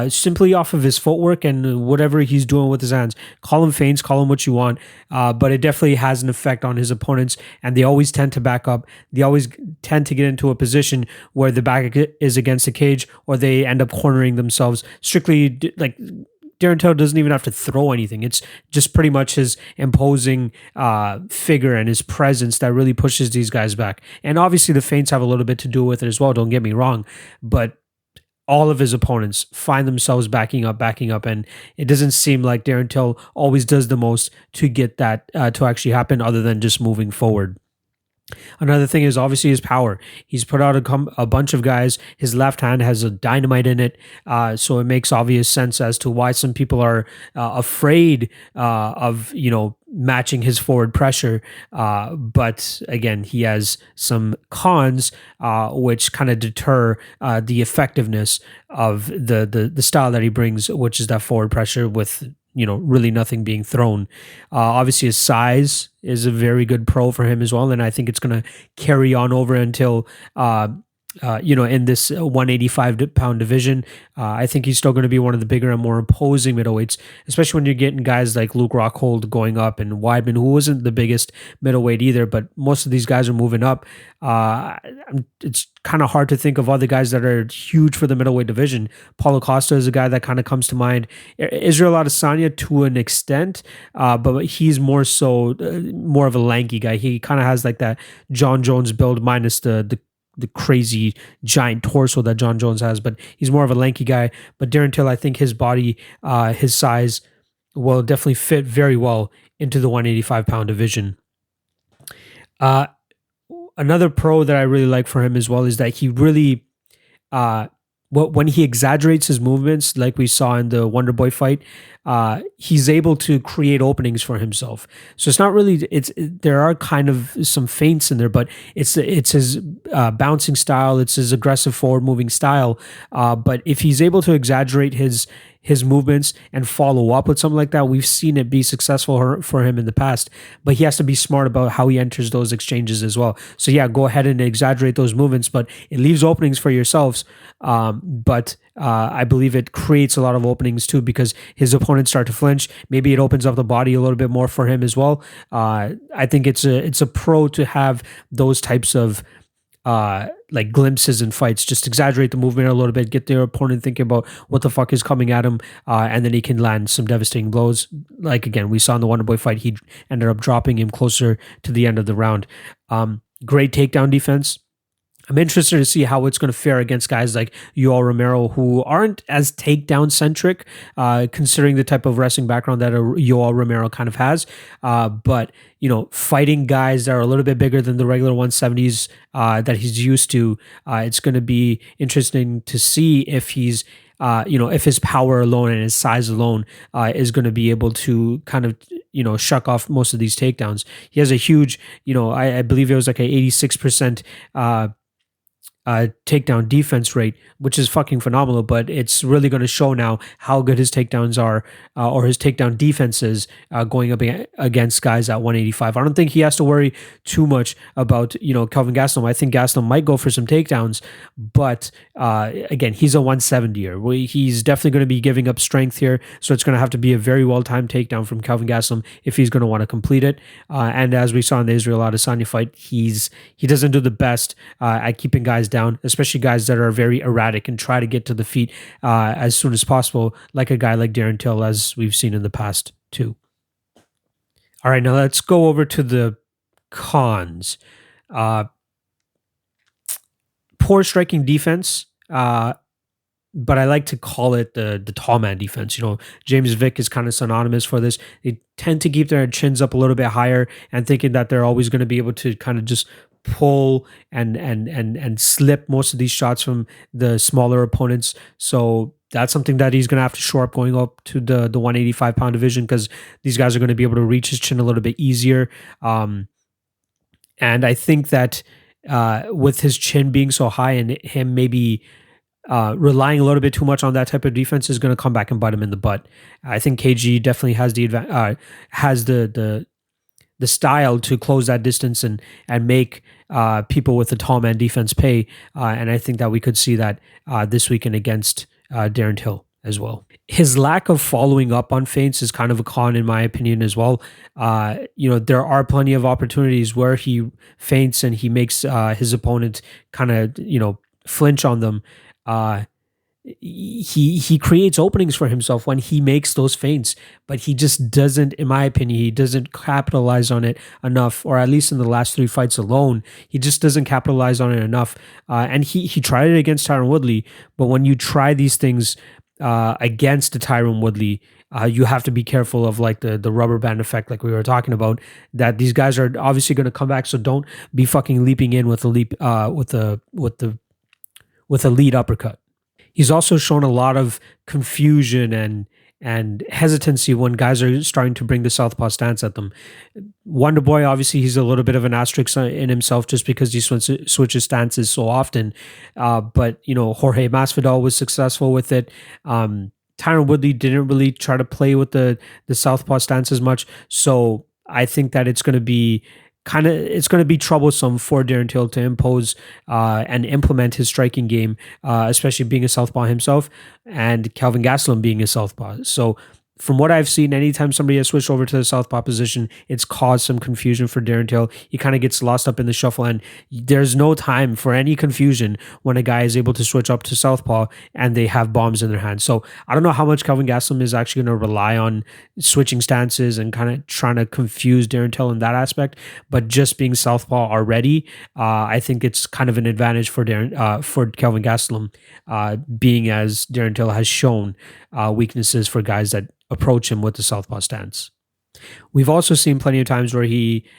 A: simply off of his footwork and whatever he's doing with his hands. Call him feints, call him what you want, but it definitely has an effect on his opponents, and they always tend to back up. They always tend to get into a position where the back is against the cage, or they end up cornering themselves strictly like Darren Till doesn't even have to throw anything. It's just pretty much his imposing figure and his presence that really pushes these guys back. And obviously the feints have a little bit to do with it as well, don't get me wrong. But all of his opponents find themselves backing up, and it doesn't seem like Darren Till always does the most to get that to actually happen, other than just moving forward. Another thing is obviously his power. He's put out a bunch of guys. His left hand has a dynamite in it, so it makes obvious sense as to why some people are afraid of matching his forward pressure. But again, he has some cons, which kind of deter the effectiveness of the style that he brings, which is that forward pressure with really nothing being thrown. Obviously, his size is a very good pro for him as well, and I think it's going to carry on over until in this 185-pound division. I think he's still going to be one of the bigger and more imposing middleweights, especially when you're getting guys like Luke Rockhold going up, and Weidman, who wasn't the biggest middleweight either, but most of these guys are moving up. It's kind of hard to think of other guys that are huge for the middleweight division. Paulo Costa is a guy that kind of comes to mind. Israel Adesanya to an extent, but he's more so more of a lanky guy. He kind of has like that John Jones build minus the crazy giant torso that John Jones has, but he's more of a lanky guy. But Darren Till, I think his body, his size will definitely fit very well into the 185-pound division. Another pro that I really like for him as well is that he really, when he exaggerates his movements, like we saw in the Wonderboy fight, he's able to create openings for himself. So it's not really, there are kind of some feints in there, but it's his bouncing style, it's his aggressive forward moving style. But if he's able to exaggerate his movements and follow up with something like that, we've seen it be successful for him in the past, but he has to be smart about how he enters those exchanges as well. So yeah, go ahead and exaggerate those movements, but it leaves openings for yourselves. But I believe it creates a lot of openings too, because his opponents start to flinch. Maybe it opens up the body a little bit more for him as well. I think it's a pro to have those types of like glimpses in fights. Just exaggerate the movement a little bit, get their opponent thinking about what the fuck is coming at him, and then he can land some devastating blows. Like again, we saw in the Wonderboy fight, he ended up dropping him closer to the end of the round. Great takedown defense. I'm interested to see how it's going to fare against guys like Yoel Romero, who aren't as takedown centric, considering the type of wrestling background that Yoel Romero kind of has. But fighting guys that are a little bit bigger than the regular 170s that he's used to, it's going to be interesting to see if he's if his power alone and his size alone is going to be able to kind of shuck off most of these takedowns. He has a huge, I believe it was like a 86% takedown defense rate, which is fucking phenomenal, but it's really going to show now how good his takedowns are, or his takedown defenses going up against guys at 185. I don't think he has to worry too much about, Kelvin Gastelum. I think Gastelum might go for some takedowns, but again, he's a 170er. He's definitely going to be giving up strength here, so it's going to have to be a very well-timed takedown from Kelvin Gastelum if he's going to want to complete it. And as we saw in the Israel Adesanya fight, he doesn't do the best at keeping guys down, especially guys that are very erratic and try to get to the feet as soon as possible, like a guy like Darren Till, as we've seen in the past too. All right, now let's go over to the cons. Poor striking defense. but I like to call it the tall man defense. James Vick is kind of synonymous for this. They tend to keep their chins up a little bit higher and thinking that they're always going to be able to kind of just pull and slip most of these shots from the smaller opponents. So that's something that he's going to have to shore up going up to the 185-pound division, because these guys are going to be able to reach his chin a little bit easier. And I think that with his chin being so high and him maybe relying a little bit too much on that type of defense is going to come back and bite him in the butt. I think KG definitely has the style to close that distance and make people with the tall man defense pay. And I think that we could see that this weekend against Darren Till as well. His lack of following up on feints is kind of a con, in my opinion, as well. There are plenty of opportunities where he feints and he makes his opponent kind of, flinch on them. He creates openings for himself when he makes those feints, but he just doesn't, in my opinion, he doesn't capitalize on it enough, or at least in the last 3 fights alone, he just doesn't capitalize on it enough. And he tried it against Tyron Woodley, but when you try these things against a Tyron Woodley, you have to be careful of like the rubber band effect, like we were talking about, that these guys are obviously going to come back. So don't be fucking leaping in with a lead uppercut. He's also shown a lot of confusion and hesitancy when guys are starting to bring the southpaw stance at them. Wonderboy, obviously, he's a little bit of an asterisk in himself just because he switches stances so often. But Jorge Masvidal was successful with it. Tyron Woodley didn't really try to play with the southpaw stance as much. So I think that it's going to be troublesome for Darren Till to impose and implement his striking game, especially being a southpaw himself and Kelvin Gastelum being a southpaw. So from what I've seen, anytime somebody has switched over to the southpaw position, it's caused some confusion for Darren Till. He kind of gets lost up in the shuffle, and there's no time for any confusion when a guy is able to switch up to southpaw and they have bombs in their hands. So I don't know how much Kelvin Gastelum is actually going to rely on switching stances and kind of trying to confuse Darren Till in that aspect, but just being southpaw already, I think it's kind of an advantage for Kelvin Gastelum, being as Darren Till has shown weaknesses for guys that approach him with the southpaw stance. We've also seen plenty of times where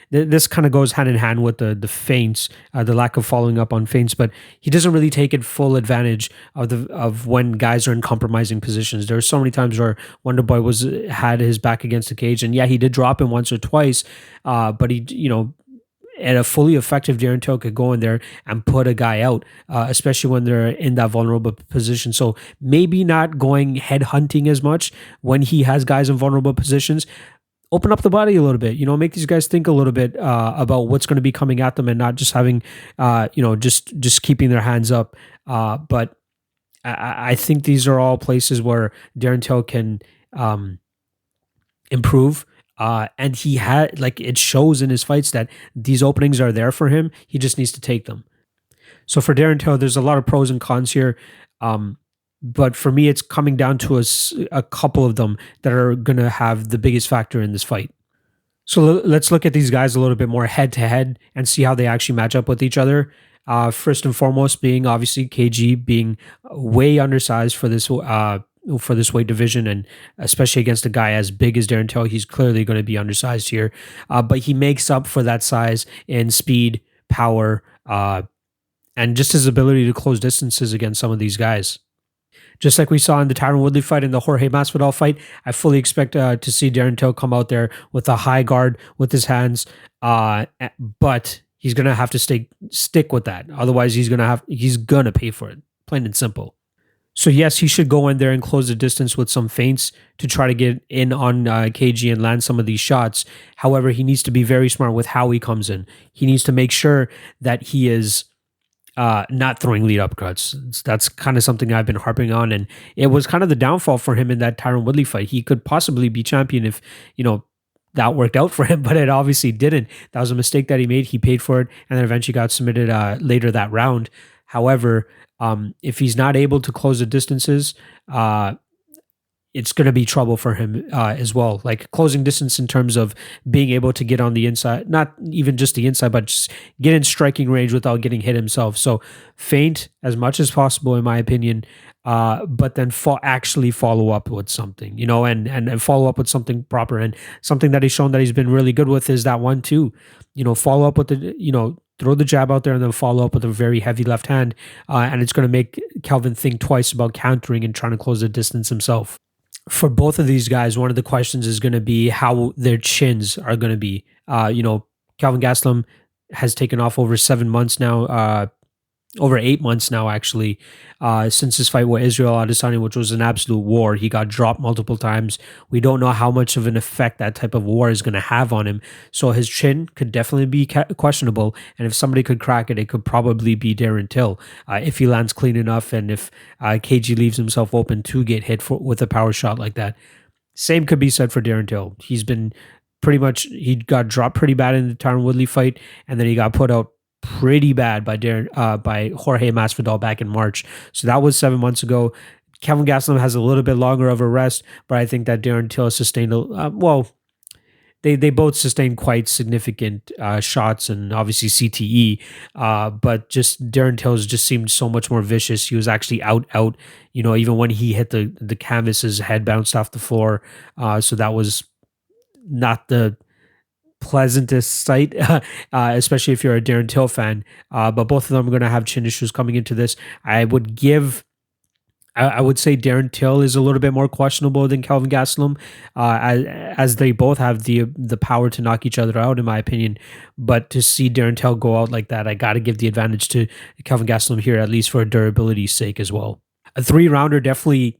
A: this kind of goes hand in hand with the feints, the lack of following up on feints, but he doesn't really take it full advantage of when guys are in compromising positions. There are so many times where Wonderboy had his back against the cage, and yeah, he did drop him once or twice, but and a fully effective Darren Till could go in there and put a guy out, especially when they're in that vulnerable position. So maybe not going head hunting as much when he has guys in vulnerable positions. Open up the body a little bit, make these guys think a little bit about what's going to be coming at them and not just having, just keeping their hands up. But I think these are all places where Darren Till can improve. And he had, it shows in his fights that these openings are there for him. He just needs to take them. So for Darren Till, there's a lot of pros and cons here. But for me, it's coming down to a couple of them that are going to have the biggest factor in this fight. So let's look at these guys a little bit more head to head and see how they actually match up with each other. First and foremost being obviously KG being way undersized for this weight division, and especially against a guy as big as Darren Till, he's clearly going to be undersized here. But he makes up for that size in speed, power, and just his ability to close distances against some of these guys. Just like we saw in the Tyron Woodley fight and the Jorge Masvidal fight, I fully expect to see Darren Till come out there with a high guard with his hands, but he's going to have to stick with that. Otherwise, he's going to pay for it, plain and simple. So yes, he should go in there and close the distance with some feints to try to get in on KG and land some of these shots. However, he needs to be very smart with how he comes in. He needs to make sure that he is not throwing lead uppercuts. That's kind of something I've been harping on, and it was kind of the downfall for him in that Tyron Woodley fight. He could possibly be champion if, that worked out for him, but it obviously didn't. That was a mistake that he made. He paid for it, and then eventually got submitted later that round. However, if he's not able to close the distances, it's going to be trouble for him as well. Like closing distance in terms of being able to get on the inside, not even just the inside, but just get in striking range without getting hit himself. So feint as much as possible, in my opinion, but then actually follow up with something, and follow up with something proper. And something that he's shown that he's been really good with is that 1-2. Follow up with throw the jab out there and then follow up with a very heavy left hand, and it's going to make Kelvin think twice about countering and trying to close the distance himself. For both of these guys, one of the questions is going to be how their chins are going to be. Kelvin Gastelum has taken off over 7 months now, over 8 months now, actually, since his fight with Israel Adesanya, which was an absolute war. He got dropped multiple times. We don't know how much of an effect that type of war is going to have on him. So his chin could definitely be questionable. And if somebody could crack it, it could probably be Darren Till, if he lands clean enough and if KG leaves himself open to get hit with a power shot like that. Same could be said for Darren Till. He's been he got dropped pretty bad in the Tyron Woodley fight, and then he got put out pretty bad by by Jorge Masvidal back in March. So that was 7 months ago. Kelvin Gastelum has a little bit longer of a rest, but I think that Darren Till sustained they both sustained quite significant shots and obviously CTE, but just Darren Till just seemed so much more vicious. He was actually out. Even when he hit the canvas, his head bounced off the floor. So that was not the pleasantest sight, especially if you're a Darren Till fan. But both of them are going to have chin issues coming into this. I would say Darren Till is a little bit more questionable than Kelvin Gastelum, as they both have the power to knock each other out, in my opinion. But to see Darren Till go out like that, I got to give the advantage to Kelvin Gastelum here, at least for durability's sake as well. A 3-rounder definitely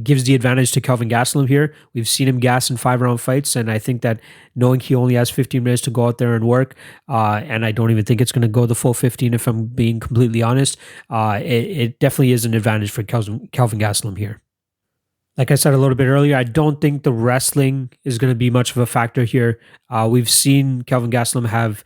A: gives the advantage to Kelvin Gastelum here. We've seen him gas in 5-round fights, and I think that knowing he only has 15 minutes to go out there and work, and I don't even think it's going to go the full 15 if I'm being completely honest, it definitely is an advantage for Kelvin Gastelum here. Like I said a little bit earlier, I don't think the wrestling is going to be much of a factor here. We've seen Kelvin Gastelum have,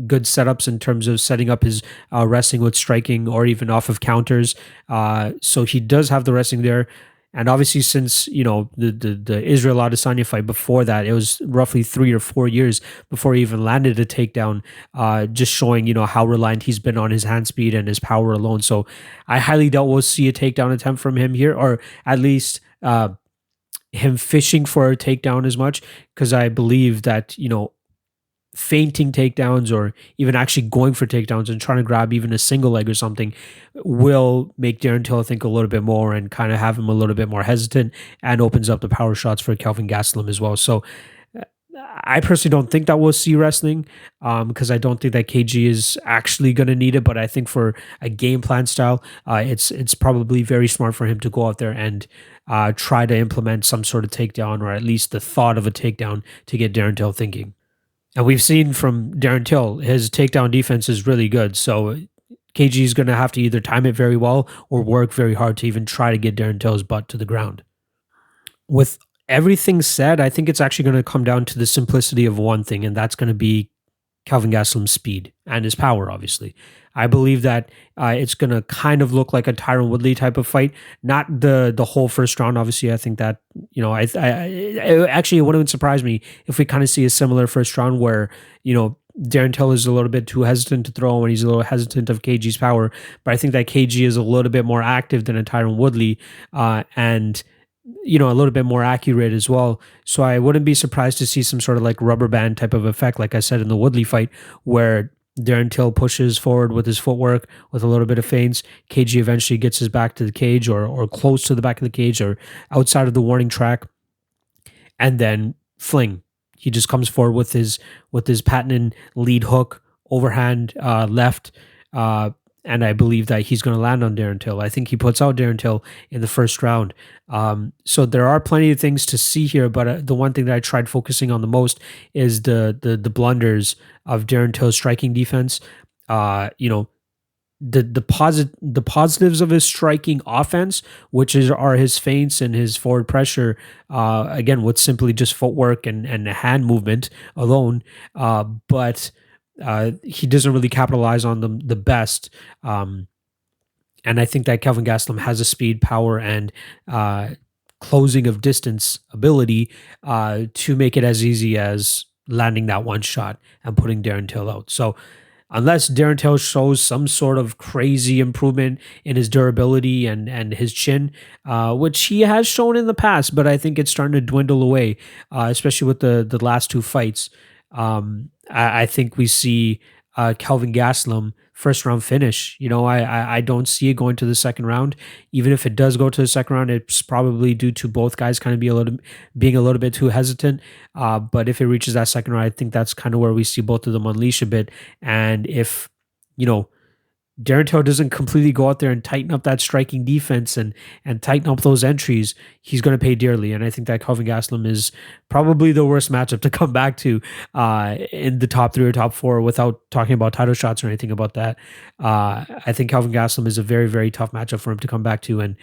A: good setups in terms of setting up his wrestling with striking or even off of counters. So he does have the wrestling there. And obviously, since the Israel Adesanya fight before that, it was roughly 3 or 4 years before he even landed a takedown. Just showing how reliant he's been on his hand speed and his power alone. So I highly doubt we'll see a takedown attempt from him here, or at least him fishing for a takedown as much, because I believe that feinting takedowns or even actually going for takedowns and trying to grab even a single leg or something will make Darren Till think a little bit more and kind of have him a little bit more hesitant, and opens up the power shots for Kelvin Gastelum as well. So I personally don't think that we'll see wrestling, because I don't think that KG is actually going to need it. But I think for a game plan style, it's probably very smart for him to go out there and try to implement some sort of takedown, or at least the thought of a takedown, to get Darren Till thinking. And we've seen from Darren Till, his takedown defense is really good. So KG is going to have to either time it very well or work very hard to even try to get Darren Till's butt to the ground. With everything said, I think it's actually going to come down to the simplicity of one thing, and that's going to be Kelvin Gastelum's speed and his power, obviously. I believe that it's going to kind of look like a Tyron Woodley type of fight, not the whole first round. Obviously, I think that, actually, it wouldn't surprise me if we kind of see a similar first round where, Darren Till is a little bit too hesitant to throw and he's a little hesitant of KG's power. But I think that KG is a little bit more active than a Tyron Woodley, and a little bit more accurate as well. So I wouldn't be surprised to see some sort of like rubber band type of effect, like I said in the Woodley fight, where Darren Till pushes forward with his footwork with a little bit of feints. KG eventually gets his back to the cage, or close to the back of the cage, or outside of the warning track, and then fling. He just comes forward with his patented lead hook, overhand left, and I believe that he's going to land on Darren Till. I think he puts out Darren Till in the first round. So there are plenty of things to see here, but the one thing that I tried focusing on the most is the blunders of Darren Till's striking defense. The positives of his striking offense, which are his feints and his forward pressure, again, with simply just footwork and hand movement alone. But he doesn't really capitalize on them the best. And I think that Kelvin Gastelum has a speed, power, and closing of distance ability to make it as easy as landing that one shot and putting Darren Till out. So unless Darren Till shows some sort of crazy improvement in his durability and his chin, which he has shown in the past, but I think it's starting to dwindle away, especially with the last two fights. I think we see Kelvin Gastelum first round finish. I don't see it going to the second round. Even if it does go to the second round, it's probably due to both guys kind of being a little bit too hesitant. But if it reaches that second round, I think that's kind of where we see both of them unleash a bit. And if Darren Till doesn't completely go out there and tighten up that striking defense and tighten up those entries, he's going to pay dearly. And I think that Kelvin Gastelum is probably the worst matchup to come back to in the top 3 or top 4 without talking about title shots or anything about that. I think Kelvin Gastelum is a very, very tough matchup for him to come back to, and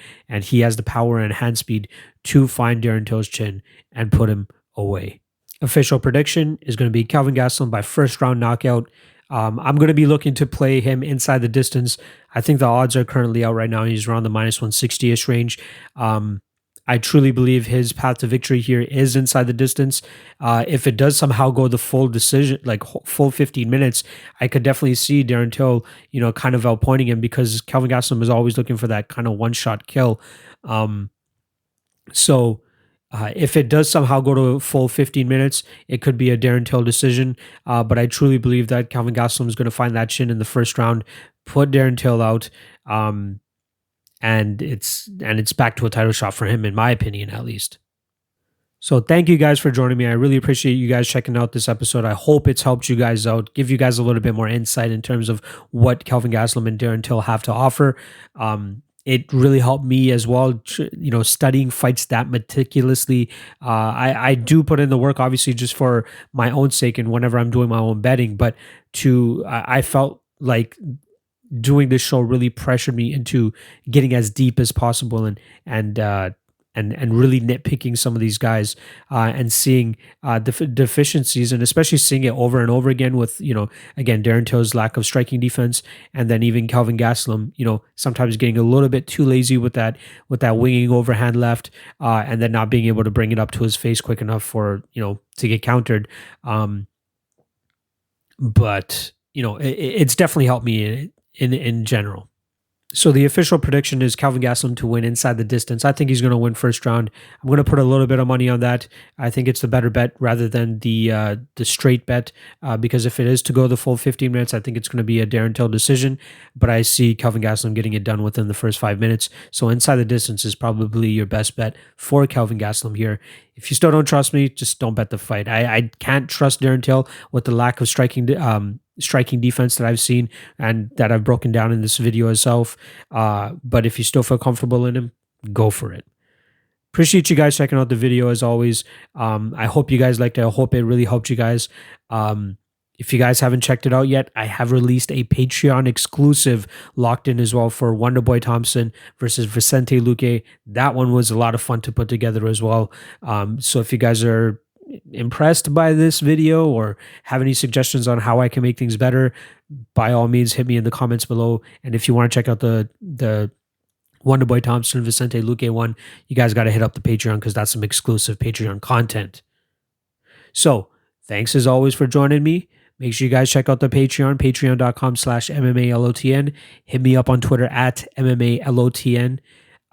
A: he has the power and hand speed to find Darren Till's chin and put him away. Official prediction is going to be Kelvin Gastelum by first round knockout. I'm going to be looking to play him inside the distance. I think the odds are currently out right now. He's around the minus 160-ish range. I truly believe his path to victory here is inside the distance. If it does somehow go the full decision, like full 15 minutes, I could definitely see Darren Till, kind of outpointing him, because Kelvin Gastelum is always looking for that kind of one-shot kill. If it does somehow go to a full 15 minutes, it could be a Darren Till decision. But I truly believe that Kelvin Gastelum is going to find that chin in the first round, put Darren Till out, and it's back to a title shot for him, in my opinion, at least. So thank you guys for joining me. I really appreciate you guys checking out this episode. I hope it's helped you guys out, give you guys a little bit more insight in terms of what Kelvin Gastelum and Darren Till have to offer. It really helped me as well, studying fights that meticulously. I do put in the work, obviously, just for my own sake and whenever I'm doing my own betting. But I felt like doing this show really pressured me into getting as deep as possible and really nitpicking some of these guys and seeing deficiencies, and especially seeing it over and over again with, again, Darren Till's lack of striking defense, and then even Kelvin Gastelum, sometimes getting a little bit too lazy with that winging overhand left, and then not being able to bring it up to his face quick enough for, to get countered. But, it's definitely helped me in general. So the official prediction is Kelvin Gastelum to win inside the distance. I think he's going to win first round. I'm going to put a little bit of money on that. I think it's the better bet rather than the straight bet, because if it is to go the full 15 minutes, I think it's going to be a Darren Till decision. But I see Kelvin Gastelum getting it done within the first 5 minutes. So inside the distance is probably your best bet for Kelvin Gastelum here. If you still don't trust me, just don't bet the fight. I can't trust Darren Till with the lack of striking defense that I've seen and that I've broken down in this video itself. But if you still feel comfortable in him, go for it. Appreciate you guys checking out the video as always. I hope you guys liked it. I hope it really helped you guys. If you guys haven't checked it out yet, I have released a Patreon exclusive locked in as well for Wonderboy Thompson versus Vicente Luque. That one was a lot of fun to put together as well. So if you guys are impressed by this video or have any suggestions on how I can make things better, by all means hit me in the comments below. And if you want to check out the Wonderboy Thompson Vicente Luque one, you guys got to hit up the Patreon, because that's some exclusive Patreon content. So thanks as always for joining me. Make sure you guys check out the Patreon, patreon.com/MMALOTN. Hit me up on Twitter at MMALOTN.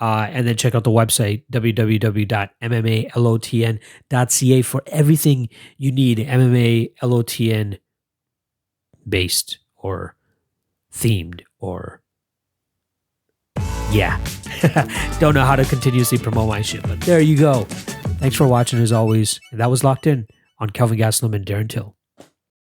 A: And then check out the website, www.mmalotn.ca, for everything you need MMA LOTN based or themed or yeah. Don't know how to continuously promote my shit, but there you go. Thanks for watching as always. And that was Locked In on Kelvin Gastelum and Darren Till.